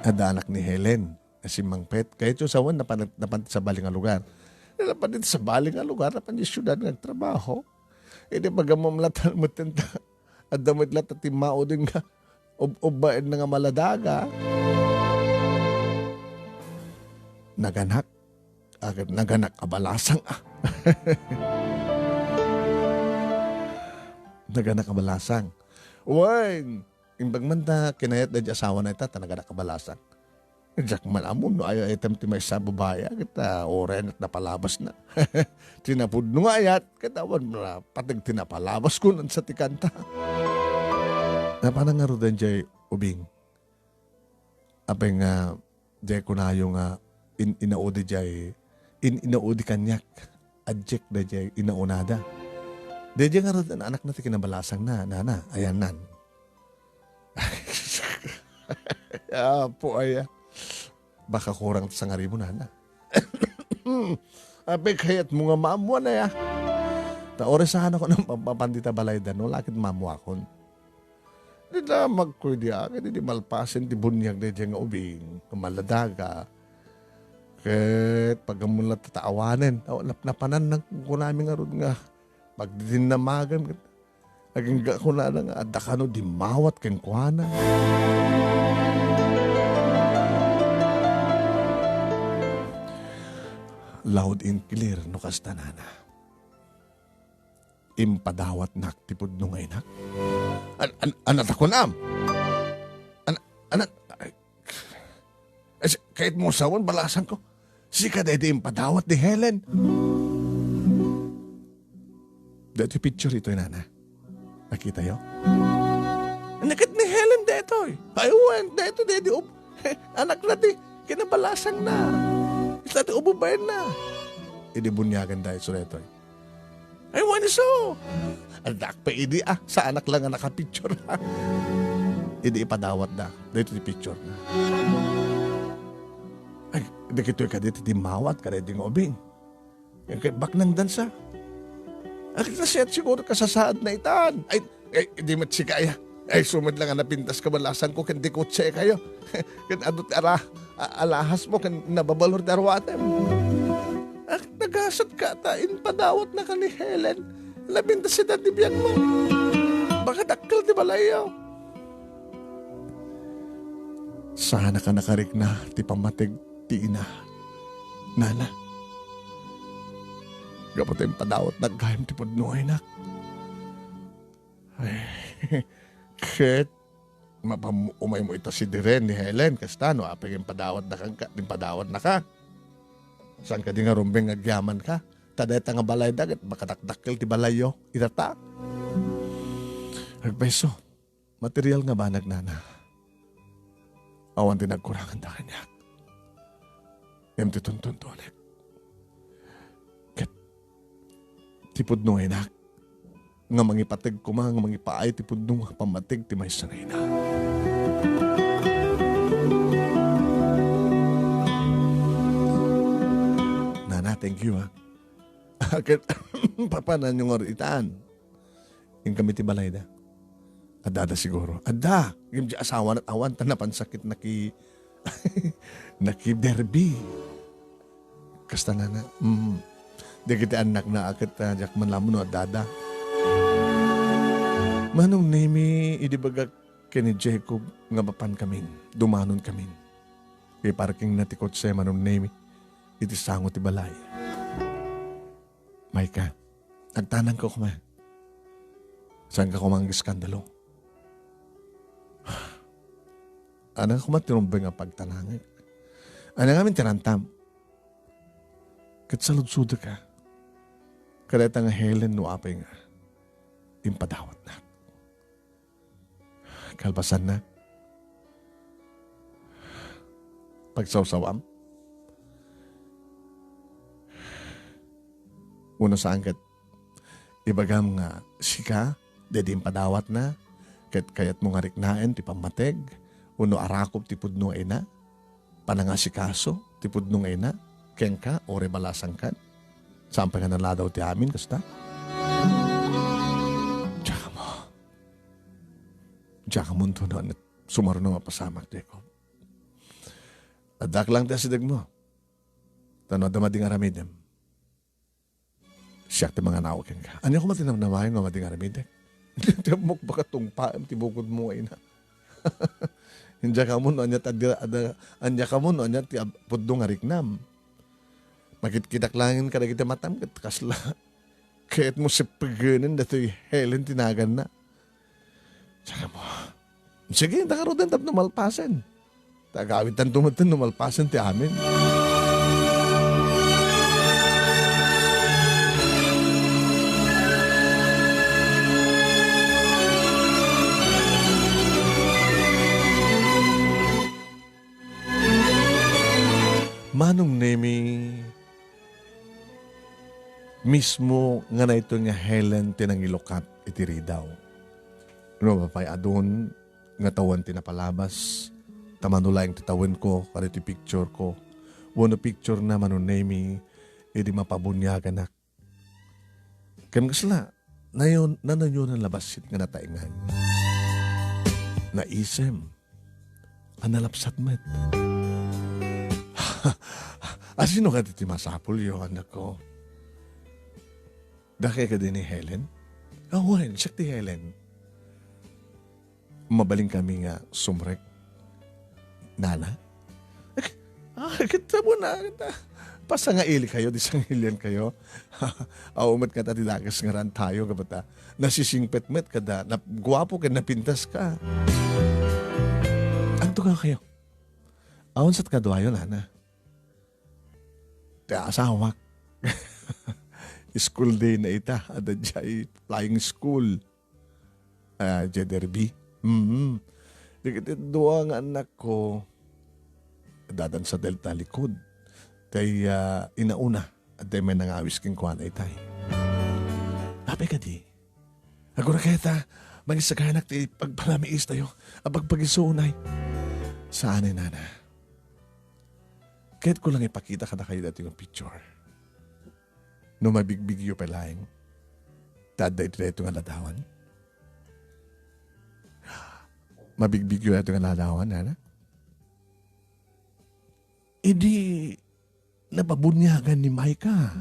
Ada anak ni Helen, si Mangpet. Kaya ito sawan napanit sa baling nga lugar. Napanit sa baling nga lugar, napanit syudad nga trabaho. E di pagamamlatan mo tinta, at damit lat at timao din nga, ubain na nga maladaga. Naganak kabalasang Naganak kabalasang. Uy! Imbag man ta kinayat na di asawa na ita, talaga nakabalasan. Jak malamon no ayaw item ti may sa babaya kita oren at napalabas na. Tinapudno nga ayat katawan na patag tinapalabas ko nun sa tikanta. Napanang nga rodan jay ubing. Apeng nga jay ko na yung inaudi jay inaudi kanyak. Adjek na jay inaunada. Dahil nga rodan anak na ti kinabalasang na nana ayan nan. Po ay baka kurang sa ngari mo nana. Ape kayat mo nga mamuan na ya. Taoresahan ako ng papandita balayda no lakit mamuakon. Di na magkuy akin, di malpasin, di bunyag di nga ubing, kamaladaga. Ket pagamulat tataawanin, napanan ng kunami nga ron nga. Pag dinamagan, aging ko na nga, adakano di mawat keng kuhana. Loud and clear no kastanana. Impadawat nak tipod no ngay nak. Anak ako na. Anak. Kahit mo sawan, balasan ko. Sika dahil impadawat ni Helen. Dito picture ito nana. Nakita yo? Nakit ni Helen dito. Aywan, dito. Anak natin, kinabalasang na. Isla ububayan na. Idibunyagan dahil sa reto. Ay, wani so. Anak pa idi sa anak lang ang nakapicture ha. Idi ipadawat na. Dito di picture na. Ay, dikito'y ka dito di mawat ka dito ng obing. Yung kay bak ng dansa. Ay, naset siguro ka sa saad na itaan. Ay, di matsikaya. Ay, sumad lang ang napintas kabalasan ko kan di kutse kayo. Kan adot alahas mo kan nababalor darwatem. Ak nagasat ka tain padawat na ka ni Helen. Labintas si dadibyan mo. Baka dakkel di balayaw. Sana ka nakarik na ti pamatig ti ina. Nana. Gapot yung padawat na gayam ti pudnoy nak. Ay, ket umay mo ito si Diren ni Helen kastano apay yung padawat na ka. Saan ka di nga rumbeng agyaman ka? Tadeta nga balay dagat baka dakdakkel ti balayo itata. Agpeso, material nga ba nagnana? Awan din nagkurangan da kanya. Em ti tuntun-tunek. Ket tipod no enak. Nga mangipatig ko nga mangipaay tipod no pamatig ti may sangay na. Nana, thank you ha. Ket papanan yung oritaan. Yung kami ti balay da. Adada siguro. Ada. Yung asawa at awan tanapan sakit naki derby. Kasta nana. Di kita anak na akit jak man lamon no adada. Manong nemi idibagak kini Jacob nga mapan kaming. Dumanon kaming. Kaya parking natikot siya manong nemi. Iti sangot ti balay. Maika, nagtanang ko kuma. Saan ka kumang iskandalo? Anang kumatinumbay nga pagtanangin. Anang amin tirantam. Kat saludsuda ka. Kadeta nga Helen no apay nga. Impadawat na. Kalbasan na. Pagsawsawam. Una sa angkat. Ibagam nga sika. Dedim padawat na. Kayat mo nga riknaen ti pamateg. Uno arakop ti pudno ay na. Panangasikaso ti pudno ay na. Ken ka o rebalasang kan. Saan pa nga naladaw ti amin kasta? Tsaka mo ito na sumaro na mapasamak, Jacob. Adak lang ti asidag mo. Tano damading aramidem. Siyak ti mga nawakin ka. Ano ko matinamnamahin nga mading aramidem? Hindi mo baka tungpaam ti bukod mo ay na. Hindi ka mo no, anya ka mo no, anya ti pudong ariknam. Magkitkitak langin ka na kita matam, kasla. Kaya't mo sipiganin na ito Helen tinagan na. Tsaka mo, sige, nakaroon tap na malpasan. Tagawitan tumatan numalpasan ti amin. Manong nemi mismo nga na ito nga Helen tinangilokat itiri daw. No, papay adun nga tawan tinapalabas. Tamanulayang titawan ko, kada ti picture ko. Wano picture na manong nemi, edi mapabunyagan na. Kan kasla, nayon ang labasit nga nataingan. Naisem, analapsat met. Asino ka ti masapul yung anak ko? Dake ka din ni Helen? Awan, siya ti Helen. Mabaling kami nga sumrek. Nana? Kita mo na. Pasangaili kayo, di sangilian kayo. Aumat ka ti dakas nga ran tayo, kabata. Nasisingpet-met ka da. Guwapo ka, napintas ka. Agto ka kayo. Awan sat kadwayo, Nana. Kaya asawak. School day na ita. Ada jay flying school. Jay derby. Dua nga anak ko dadan sa Delta likod. Tay inauna. At tay may nangawis king kuwan ay tay. Ape ka di. Ako na kaya ta. Magisaganak ti pagpalamiis tayo. Pagpagisunay. Saan ay Nana? Kahit ko lang ipakita ka na kayo dati yung picture. No mabigbigyo pa lang. Taday dito nga ladawan. Mabigbigyo dito nga ladawan, Nana. Hindi napabunyagan ni Maika.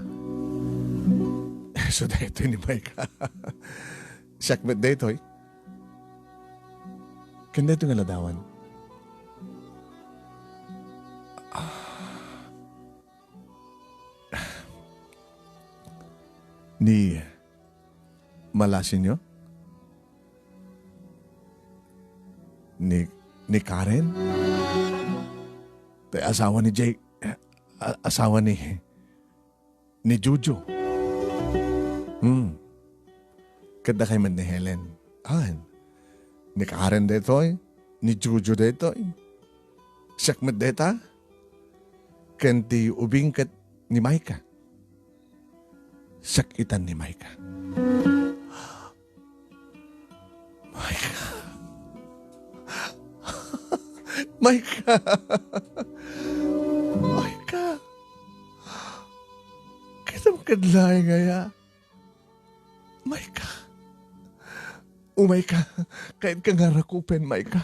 So dito ni Maika. Sakmet dito eh. Kanda dito nga ladawan. Ni malasin nyo? Ni Karen? Tay asawa ni Jay, asawa ni Jojo. Kada kay man ni Helen. Ni Karen dito ni Jojo dito Sakmet deta? Kanti ubing kat ni Maika. Sakitan ni Maika. Maika. Maika. Maika. Kita makadlay ngaya. Maika. Maika. Kahit ka nga rakupen, Maika.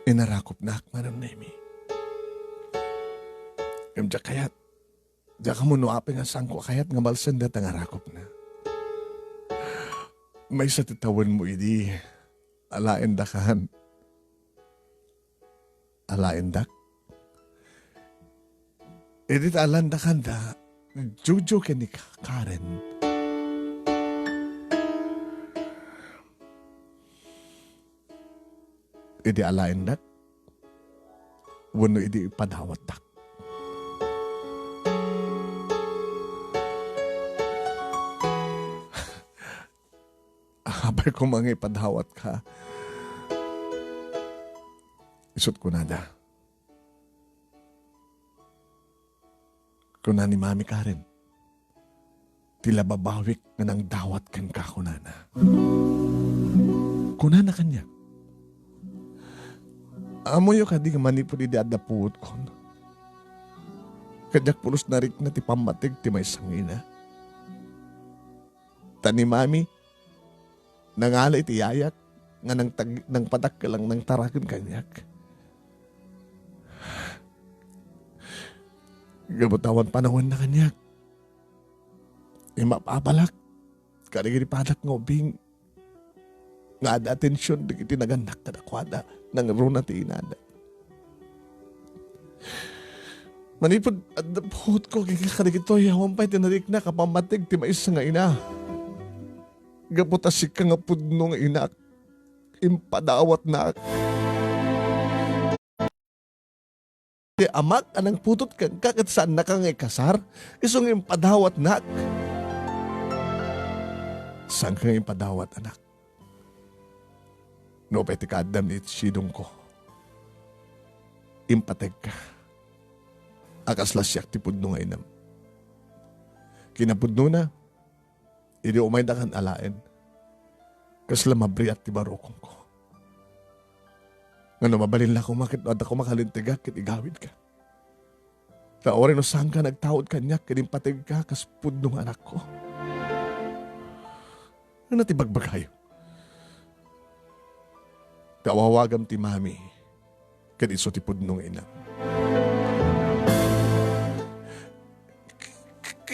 Inarakop na akmanam nemi. Kamdya kayat. Diya ka mo nuapin nga sangko kayat nga malsan dat ang arakop na. May satitawan mo idi. Alain dakahan. Alain dak. Idi talan dakan da. Jojo ka ni Karen. Idi alain dak. Wano idi ipadawat dak. Habay ko mga ipadawat ka. Isot ko nada. Kuna ni Mami Karen. Tila babawik nga nang dawat kang kakunana. Kunana kanya. Amoy ka di nga manipod di adaput ko. Kadyak pulos na rin na ti pamatig ti may sangina. Tani Mami, nangalay ti yayak nga nang patak ka lang nang tarakin kanyak. Gabutawan panahon na kanyak. Mapabalak. Karigiri padak ng ubing. Nga ada atensyon di kiti nagandak na dakwada ng runa ti inada. Manipod at napot ko kikkarigito yawan pa'y tinarik na kapamatig ti maisa nga ina. Gabutasik ka nga pudno nga inak. Impadawat na. Ti amak anang putot kang kakat saan na kang ikasar, isong impadawat nak. Saan kang impadawat anak? No peti ka adam ni sidong ko. Impateg ka. Akas lasyak ti pudno nga inam. Kinapudno na, hindi umay dakan alain. Kasla mabriat ti barokong ko. Ngano mabalin la kung makit at ako makalintiga kit igawid ka. Sa orin no saan ka nagtawad kanya kinimpateg ka kas pudno nga anak ko. Ano ti bagbagayo? Kawawagam ti mami kat iso ti pudno nga inam.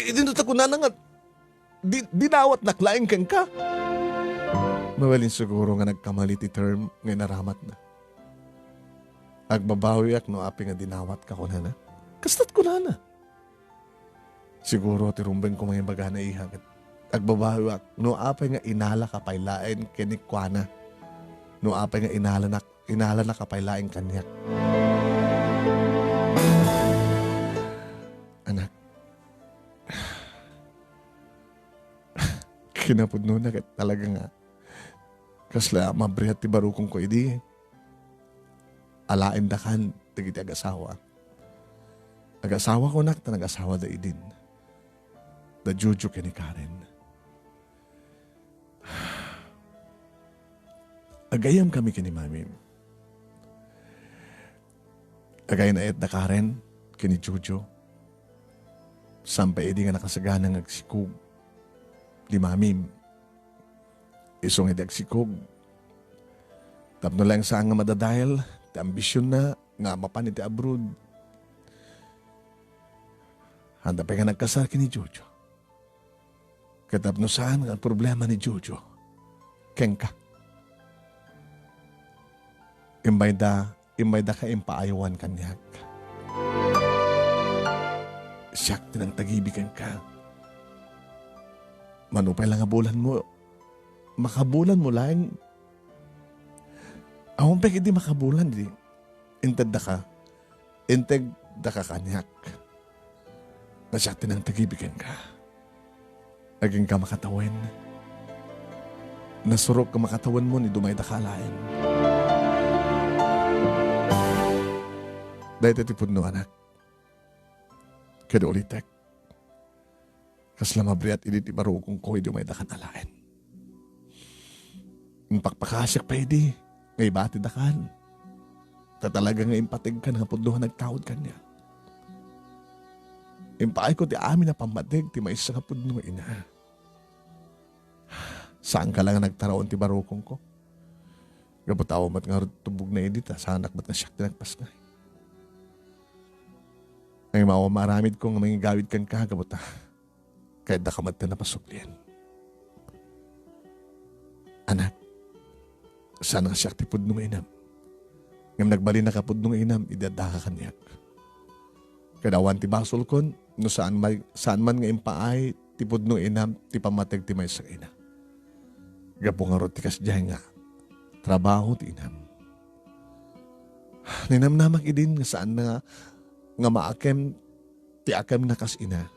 Idinot ako na nga dinawat naklaing kang ka. Mawalin siguro nga nagkamali ti term nga naramat na. Agbabawi ak no api nga dinawat ka ko na. Kastat ko na. Siguro ti rumbeng ko mga baga na ihang. Agbabawi ak no api nga inala ka pailain kinikwana. No api nga inala na ka pailain kanyak. Anak. Kinapudno na kat talaga nga. Kasla mabrihat ti barukong ko idi. Alain da kan tigiti ag-asawa. Ag-asawa ko nak ta nag-asawa da idin. Da juju kini Karen. Agayam kami kini mami. Agay na et da Karen kini juju. Sampai idi nga nakasagana ng agsikog. Di mami. Isong idi agsikog. Tapno lang saan nga madadahil. Ti ambisyon na nga mapan iti abroad. Handa pa nga nagkasar kini Jojo. Katapno saan nga problema ni Jojo. Kengka. Imbay da ka impaayawan kanyak. Siyak tinang tagibigan ka. Manupay lang nga bulan mo. Makabulan mo lang. Awang pek hindi makabulan, di. Integ da ka kanyak. Nasyak tinang tagibigan ka. Aging ka makatawin. Nasurok ka makatawan mo ni dumay da kalain. Dahil tatipod no anak. Kada ulitek. Kasla mabriat ini ti marukong ko hindi dumay da kanalain. Impakpakasyak pa hindi. Ngay bati da kan. Tatalaga nga impatig ka nga pudluhan nagtawad kanya. Impaay ko ti amin na pamatig ti may isa nga pudlo nga ina. Saan ka lang nagtaraon ti barukong ko? Gabutaw mat nga tubog na edita. Sanak ba't na siyak tinagpas nga. Ang maramid ko nga mga gawid kang kagabuta. Kahit da kamat na napasuklyan. Anak. Sana siyak ti pudno nga inam. Ngam nagbali na ka pudno nga inam, idadaka kanyak. Kadawan ti basol kon, no saan man nga impaay, ti pudno inam, ti pamatag ti may sa ina. Gapo nga rot ti kasjay nga, trabaho ti inam. Ninamnamak idin nga saan na nga maakem, ti akem na kas ina.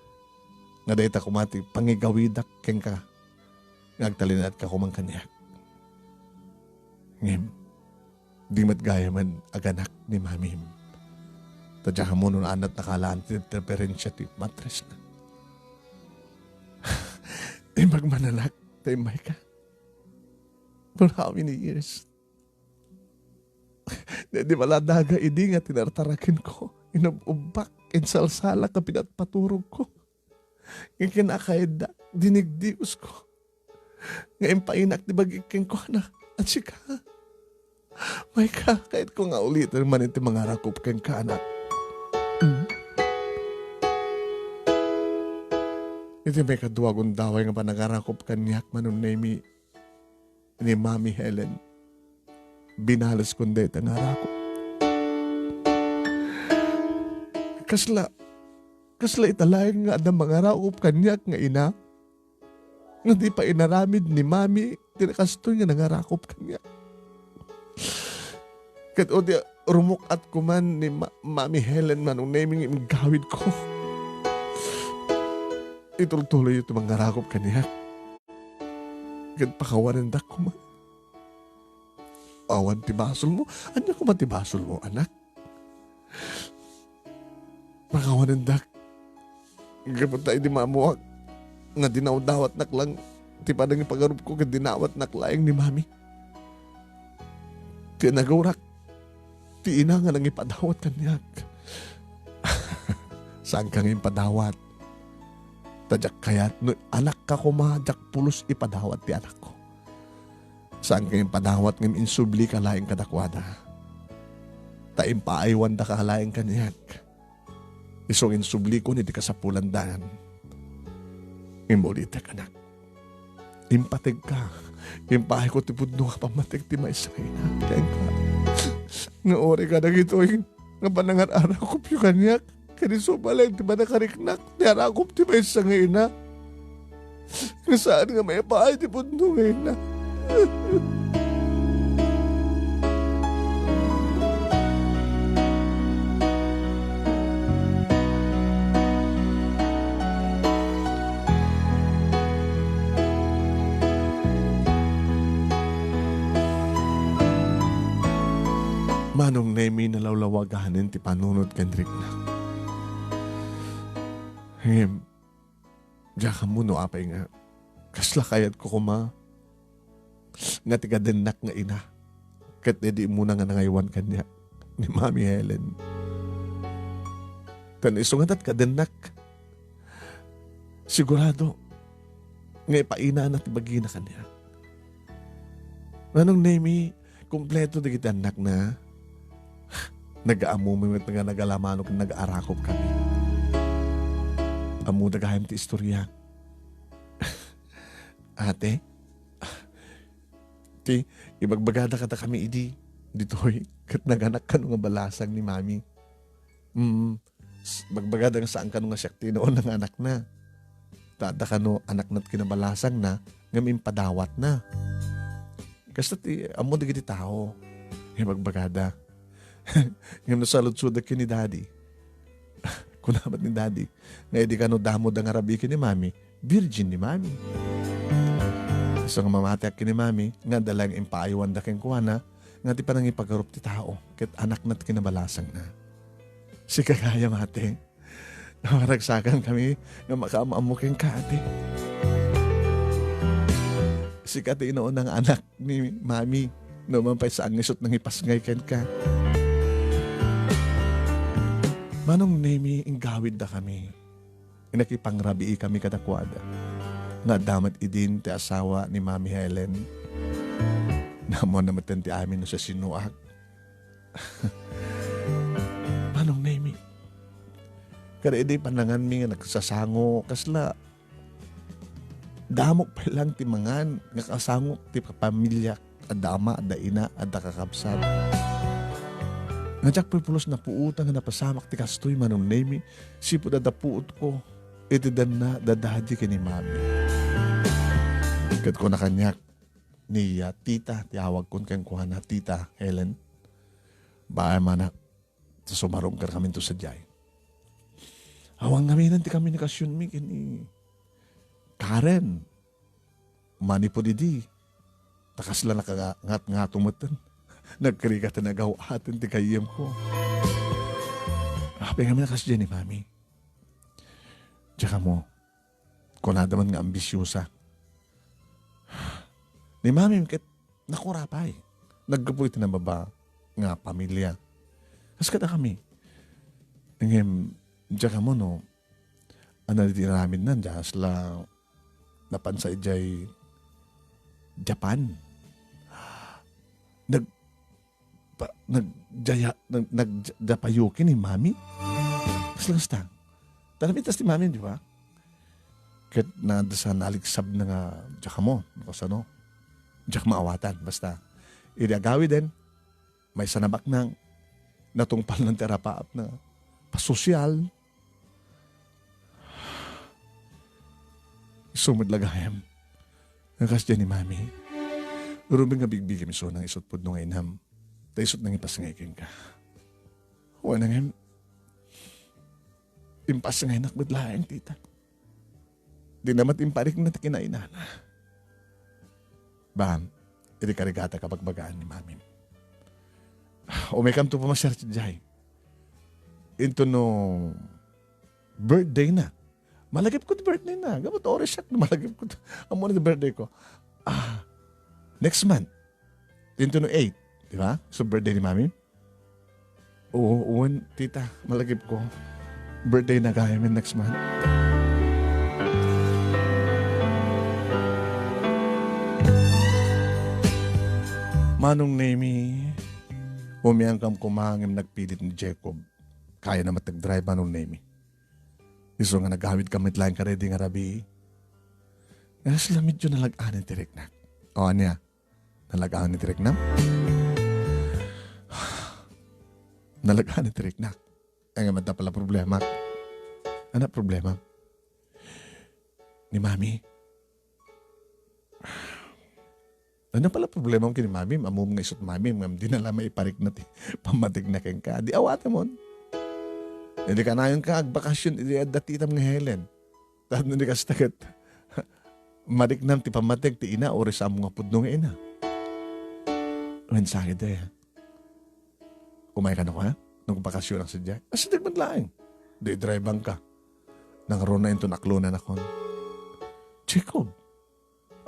Nga dahita kumati, pangigawidak keng ka, ngagtalinat ka kumang kanyak. Ngem, di matgaya man aganak ni mamim. Tadya ka mo nun anat nakalaan ti interferensya ti matres na. Di magmananak, taimay ka. For how many years? Di maladaga, hindi nga tinartarakin ko. Inububak, insalsala ka pinatpaturog ko. Nga kinakaida, dinigdius ko. Nga impainak, di bagikin ko na. At sika, may ka, kahit ko nga ulitin man iti mga rakop kang kanak. Iti may kaduwagon daway nga panagarakop kanyak manon ni Mami Helen. Binalas kundi iti nga rakop. Kasla italayan nga adang mga rakop kanyak nga ina. Nga di pa inaramid ni Mami, tinakastoy nga nangarakop kanyak. Kat o Rumukat ko man ni Mami Helen manong naming imgawid ko. Itultuloy ito mga rakop kaniya. Kat pakawanan da ko man. Awan tibasol mo. Anya ko man tibasol mo, anak? Pakawanan da. Kapag tayo di mamuwag. Nga dinawdawat nak lang. Ti padang ipagarup ko kat dinawat nak laing ni Mami. Kaya nagawrak. Ti ina nga nang ipadawat kanyak. Saan kang ipadawat? Tadyak kayat, no, anak ka kumadyak pulos ipadawat ti anak ko. Saan kang ipadawat ng insubli ka laing kadakwada? Taim paaywan da ka laing kanyak. Isong insubli ko ni di ka sa pulandan. Imbolita ka anak. Impatig ka. Impahay ko ti pudno ka pamatig ti maisay na. Kaya ka. Nga ori ka na gito'y nga panangat araw ko piyo kanyak. Kani sumalang, di ba nakariknak? Di arakop, di ba isa ngayon na? Nga saan nga may paay, di pundo ngayon na? Manong Nemi nalawlawagahanin ti panunod kandrik na. Diya ka mo no apay nga. Kasla kayat ko kuma. Nga tiga denak nga ina. Kat edi muna nga nangaywan kanya. Ni Mami Helen. Kan isungat at kadenak. Sigurado. Nga ipaina na tibagi na kanya. Manong Nemi, kumpleto di kita anak na. Nag-aamumimit nga nagalamanok na nag-aarakop kami. Amu nagahayam ti istorya. Ate, ti, ibagbagada kata kami idi. Dito'y, kat naganak ka nga balasang ni Mami. Bagbagada nga saan ka nga siyakti noon ng anak na. Tada ka no, anak na't kinabalasang na, nga padawat na. Kasi ti, amu digiti tao. Ibagbagada. Ngayon nasalod-sud ki ni Daddy. Kunamat ni Daddy. Nga di ka no damo da nga rabikin ni Mami. Virgin ni Mami. So nga mamatiak ki ni Mami. Nga dalang impaiwan da ken kuwana. Nga ti panang ipagarup ti tao. Ket anak na't kinabalasang na. Si kagaya mate. Namaragsakan kami. Nga makaamamukin ka ate. Si kati inoon ng anak ni Mami. Naman pa sa angisot ng ipasngay ken ka. Manong Nemi, inggawid da kami. Inakipangrabii kami kadakwada. Nga damat idin ti asawa ni Mami Helen. Namo namatan ti amin no sa sinuak. Manong Nemi. Kada edi panangan mi nga nagsasango. Kasla, damok pa lang ti mangan. Nga kasango ti pamilya. Adama, ada ina, ada kakabsat. Nga pulos na puutang nga napasamak ti kastoy Manong Nemi. Sipo dadapuot ko. Iti dan na dadadi ka ni Mami. Kat ko na kanyak ni tita. Tiyawag ko kang kuha na tita Helen. Baay manak. Sa sumarong ka kami to sa jay. Awang kami nanti kami nakasyon mi kini Karen. Mani po didi. Takas lang nakangat tumatan. Nagkarikat na nagaw atin ti kayem ko. Apay kami nakas dyan ni Mami. Tsaka mo, kung nadaman nga ambisyosa. Ni Mami, kat nakurapay. Nagkapoy iti na baba nga pamilya. Kas kada kami. Ngayon, tsaka mo no, ano dito namin nan, dyan sila napansay jay Japan. Nagdapayukin ni Mami. Kaslasta. Talapitas ni Mami, di ba? Kahit na sa naliksab na nga tsaka mo. Kasi ano? Tsaka maawatan. Basta. Iriagawi din. May sanabak ng natungpal ng terapaap na pasosyal. Sumad lagayam. Nakas dyan ni Mami. Urubing nga bigbigim iso ng isot po nung inam. Taisot nang ipasngayin ka. Wala nga, impas nga nakbadlaang tita. Di namat imparik na kinainana. Bam, iti karigata kapag bagaan ni mami. Umekam to pumasyar si Jai. Into no birthday na. Malagip ko the birthday na. Gamot oras siya. Malagip ko. Amo na the birthday ko. Next month. Into no 8. Di ba? So birthday ni mami. Oo, tita. Malagip ko. Birthday na kaya next month. Manong Nemi, umiyang kam kumangim nagpilit ni Jacob. Kaya na matag-drive Manong Nemi. Iso nga naghamit kamit lang ka ready nga rabi. Nga sila medyo nalagaan ni Tirek na. O anya, nalagaan ni Tirek na? Nalagaan ni Tirek na. Ang nga pala problema. Ano problema? Ni Mami. Ano pala problema mo kini Mami? Mamum nga isot Mami. Di na lang maiparik na pamatig na keng ka. Di awata mo. Hindi ka na yung kaag-bakasyon. Hindi datitam nga Helen. Tapos hindi ka stagat. Marik nam ti pamatig ti ina. Ori sa mga pudno nga ina. Sakit eh. Kumay ka na ko ha? Nung bakasyon ang sadya. Kasi digmad laing. Di drive ka. Nangaroon na yung tunaklunan ako. Jacob,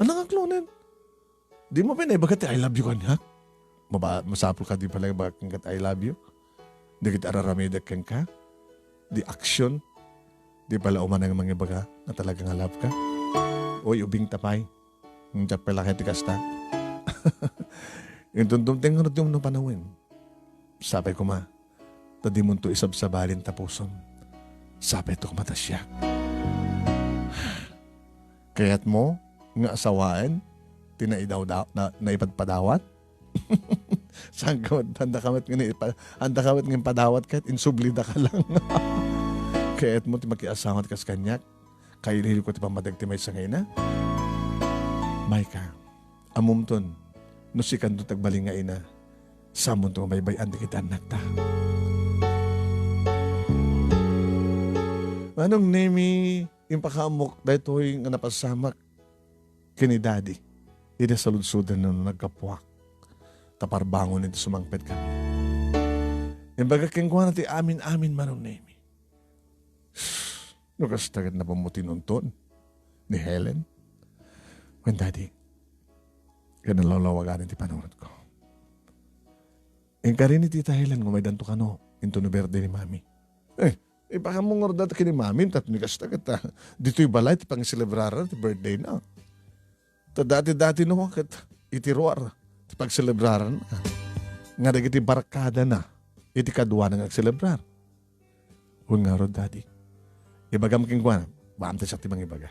anong aklunan? Di mo pinaibagat I love you ka niya? Masapul ka di pala bagat I love you? Di kita araramida kang ka? Di action? Di pala umanang mga baga na talagang love ka? Oy, ubing tapay. Yung tiyap pala kaya tikasta. Yung tundumting nga yung panawin. Sabi ko tadi mo to isabsabalin tapuson. Sabi ito kumatas siya. Kaya't mo, nga asawaan, tinaidaw na ipagpadawat? Saan kawat, handa kawat ng padawat kahit insublida ka lang. Kaya't mo, makiasawat kas kanyak, kailihil ko ti pamadag ti may sangay na. Maika, amumton, no si kanto tagbaling nga ina, samon to mabaybayan di kita anak ta. Manong Nemi, yung pakaamok dahil ito yung napasamak kini daddy. Ida sa ludsudan na nagkapuak. Taparbangon ito sumangpet kami. Yung baga kengkuha natin amin-amin Manong Nemi. Nukas tagad na pamuti nunton ni Helen. When daddy, ganun lalawagan iti panunod ko. Yung karin ni Tita Helen kung may danto ka no, into no birthday ni Mami. Baka mong ordat ka ni Mami, tatnikas na kita. Dito'y balay, pang celebraran, birthday na. Dati-dati no, itiruar, pag celebraran na. Nga nagiti barakada na, iti kadwa na nag-celebrar. Huwag nga ro, daddy. Ibagam king kwa, baamta siya timang ibaga.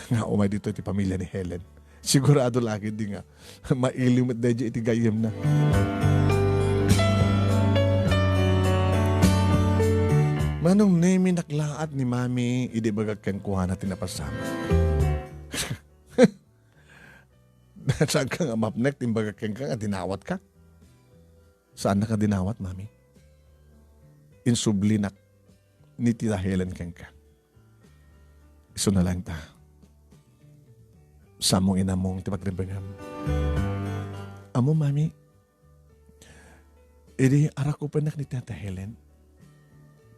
Nga umay dito iti pamilya ni Helen. Sigurado lagi di nga, mailim at dadya iti gayem na. Manong Nemi naklaat ni Mami, idi bagag kang kuha natin na pasama. Saan ka nga mapnek, timbagag kang ka, dinawat ka? Saan na ka dinawat, Mami? Insublinak ni Tita Helen kang ka. Iso na lang ta. Samong inamong tipagribagam. Amo, Mami, idi arakupanak ni Tita Helen.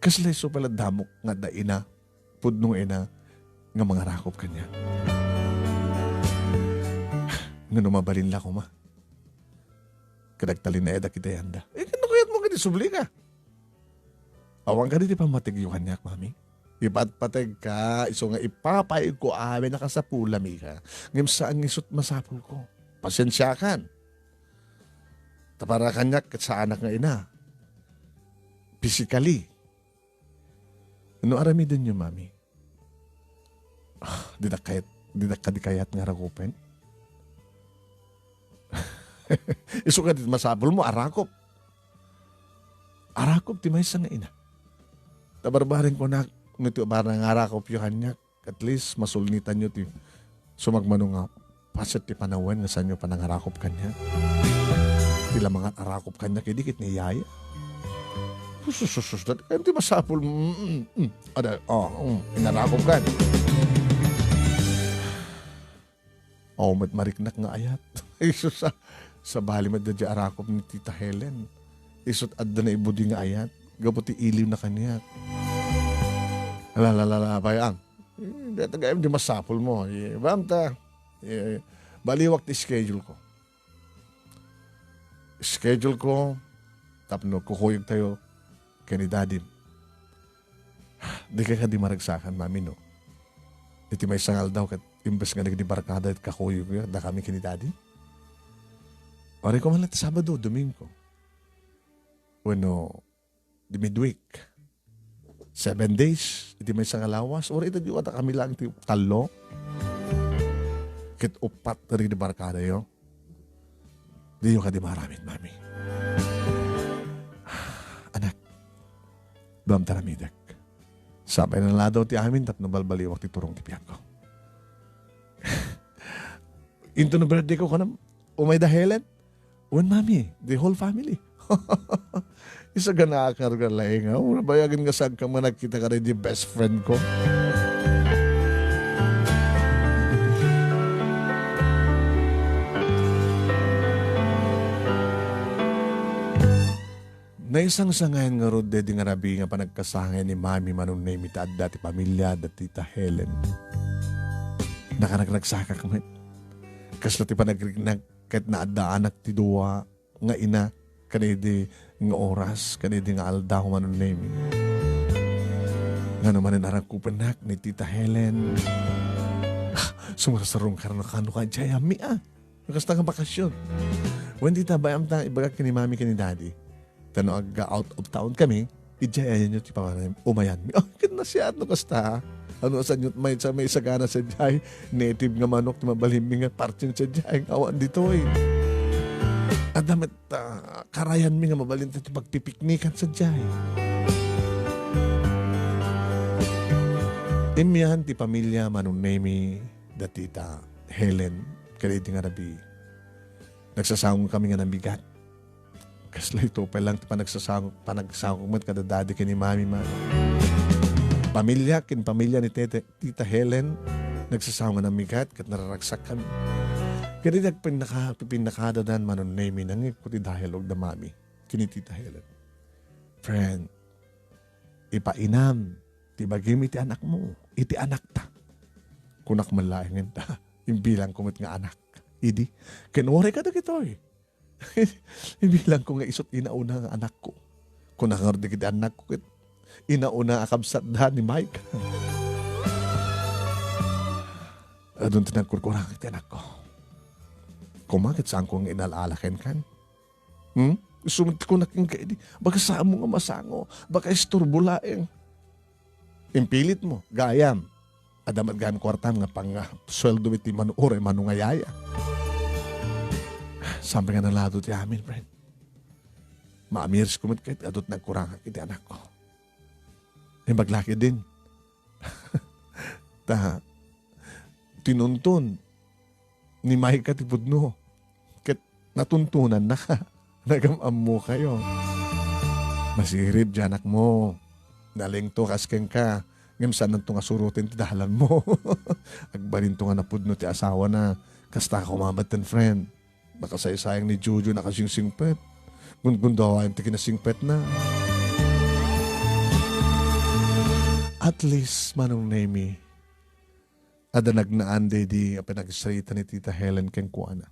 Kaslay so pala damok nga da ina, pudnong ina, nga mga rakop kanya. Nga numabalin la ko Kadagtalin na eda kita yanda. Kano kayat mo kani subli ka? Awang ka diti pamatigyuhan niya, Mami. Ipatpatag ka, iso nga ipapaig ko amin nakasapulami ka. Ngam saan ngisot masapul ko. Pasensya kan. Tapara kanyak sa anak nga ina. Physically. Ano arami din nyo, Mami? Di na kadikayat nga rakupen? Iso ka dito masapol mo, arakop. Arakop, ti may nga ina. Tabarbarin ko na, nito barang arakop yung kanyak. At least, masulnitan nyo ti sumagmano nga, pasit ti panawan nga saan nyo panangarakop kanya. Tila mga arakop kanya kidikit ni Yaya. Sususus na kayo di masapol. Inarakop kan. Mat mariknak nga ayat. Isus sa bali madadya arakop ni Tita Helen. Isot adda na ibudi nga ayat. Gaputi iliw na kanya. Payang. Hindi tagayam di masapol mo. Bamta. Baliwak ti schedule ko. Tapno kukuyog tayo kay ni Daddy. Di ka di maragsakan, mami, no? Iti may sangal daw kat imbes nga nagdibarkada at kakuyog yun, da kami kay ni Daddy. Pare ko man lang Sabado, Domingo. Bueno, di midweek. 7 days, iti may sangalawas. Or ito di wata kami lang iti talo. Kit upat na rin di barkada yun. Di yung ka di maramit, mami. Anak, doon taramidak. Sabay na ladaw ti amin, tapno balbaliwak ti turong ti piyak ko. Into no birthday ko kanam, umay da Helen. Uwan, mami, the whole family. Isa ka nakakarga laing, ha? Bayagin nga saan ka man nagkita ka rin di best friend ko. Naisang sangayan nga rod di nga rabi nga panagkasangay ni Mami manong name ita at dati pamilya dati Tita Helen. Nakanagsaka kami. Kasla ti panagrignag kahit naadaan at ti duwa nga ina kanidi nga oras kanidi nga aldaw manong name. Nga naman ang arakupanak ni Tita Helen. Sumasarong kano ka dyan yami Nakasta nga bakasyon. When di tabayam ta ibagak ni Mami kani Daddy. Tano aga out of town kami, ijayan nyo ti pamanim, umayan mi. Kit na siya, kasta. Sa nyo, may isagana sa jay, native nga manok, mabalimi nga parting sa jay, awan dito At damit, karayan mi nga mabalin ti pagpipiknikan sa jay. Imihan ti pamilya manong name da Tita Helen, kaliti nga rabi. Nagsasawang kami nga ng bigat. Kasla ito pa lang panagsakong mat kada Daddy kini Mami man. Pamilya ni Tita Helen nagsasama ng migat kat nararagsak kami. Kaya nagpinakadadan manon name nang ikuti dahil og da Mami kini Tita Helen. Friend, ipainam ti bagim iti anak mo, iti anak ta. Kunak malaingin ta, imbilang kumit nga anak. Idi, kinore ka na kitoy. Ibilang ko nga isot inauna nga anak ko. Kung nakardi kita anak ko, inauna akabsat da ni Mike. Doon tinagkurkurang kita anak ko. Kumakit saan ko nga inalalakin kan? Sumit ko na king kaidi. Baka saan mo nga masango. Baka isturbulaeng. Impilit mo, gayam. Adamat gayam kwartam nga pang sweldo iti manure manungayaya. Sampai nga nalado ti amin, friend. Maamirs kumit kahit adot nagkurangan iti anak ko. Yung baglaki din. Tinuntun ni Mike ti pudno. Kahit natuntunan na ka. Nagamam mo kayo. Masirib di anak mo. Naling to kasken ka. Ngam saan nang surutin ti dahalan mo. Agbalin to nga napudno ti asawa na. Kasta ka kumabatan, friend. Baka sayang ni Jojo nakasingsingpet. Gundawain ti kinasingpet na. At least, manong name ada nagnaan di pinag-sarita ni Tita Helen keng kuana.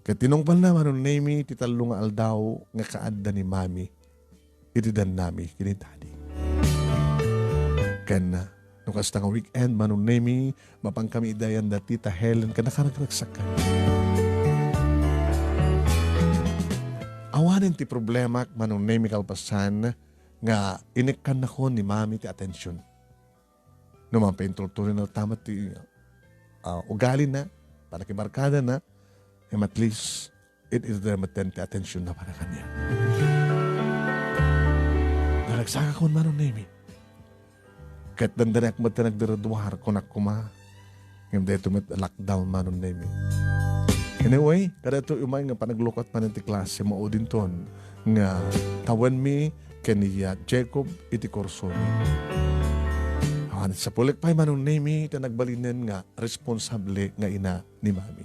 Kaya tinungpal na manong name titalo nga aldaw nga kaadda ni Mami. Itidan nami kini Daddy. Kaya na, nung kasta nga weekend manong name mapang kami idayan da Tita Helen ka nakaragraksak ka. Awanin ti problema manong name kalpasan nga inikkan na ko ni Mami ti atensyon. No man paintulturin na tama ti ugali na, para kibarkada na, at least it is the matente atensyon na para kanya. Nalagsaka ko manong name. Kahit dandanak mo tinagdaraduhar ko na kuma. Ngayon dito met lockdown manong name. Anyway, kada ito umay nga panaglukot man ti klase mo din ton nga tawan mi kaniya Jacob iti Corsoni. Sa pulik pa'y manong name ita nagbalinen nga responsable nga ina ni mami.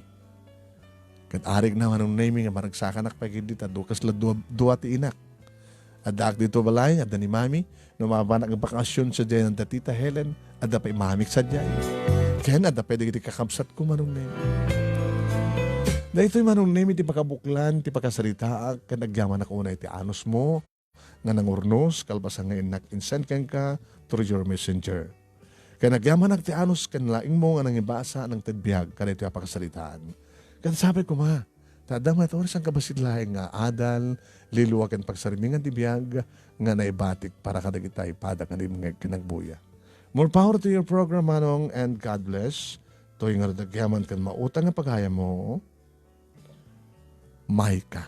Kat arig na manong name nga maragsakanak pa gindi ta dukas la dua ti inak. Adak dito balay adda ni mami no mabanak nga bakasyon sa diyan da tita Helen adda pa imamik sa diyan. Kaya adda pwede giti kakabsat ko manong name. Da ito'y manong name ti pakabuklan ti pakasarita kan nagyaman ako na iti anos mo nga nangurnos kalbasan nga inak insend ka through your messenger. Kaya nagyaman ti anos kan laing mo nga nangibasa ng tedbiyag kan ito pakasaritaan. Kan sabi ko ma, tadang matoris ang kabasid laing nga adal, liluwag ang pagsarimingan ti biyag nga naibatik para kadagitay padak nga mga kinagbuya. More power to your program manong and God bless. To'y nga nagyaman kan mautang nga paghaya mo. Maika.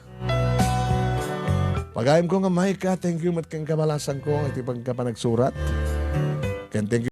Pagayam ko nga Maika, thank you mat kang kamalasan ko iti pagkapanagsurat. Thank you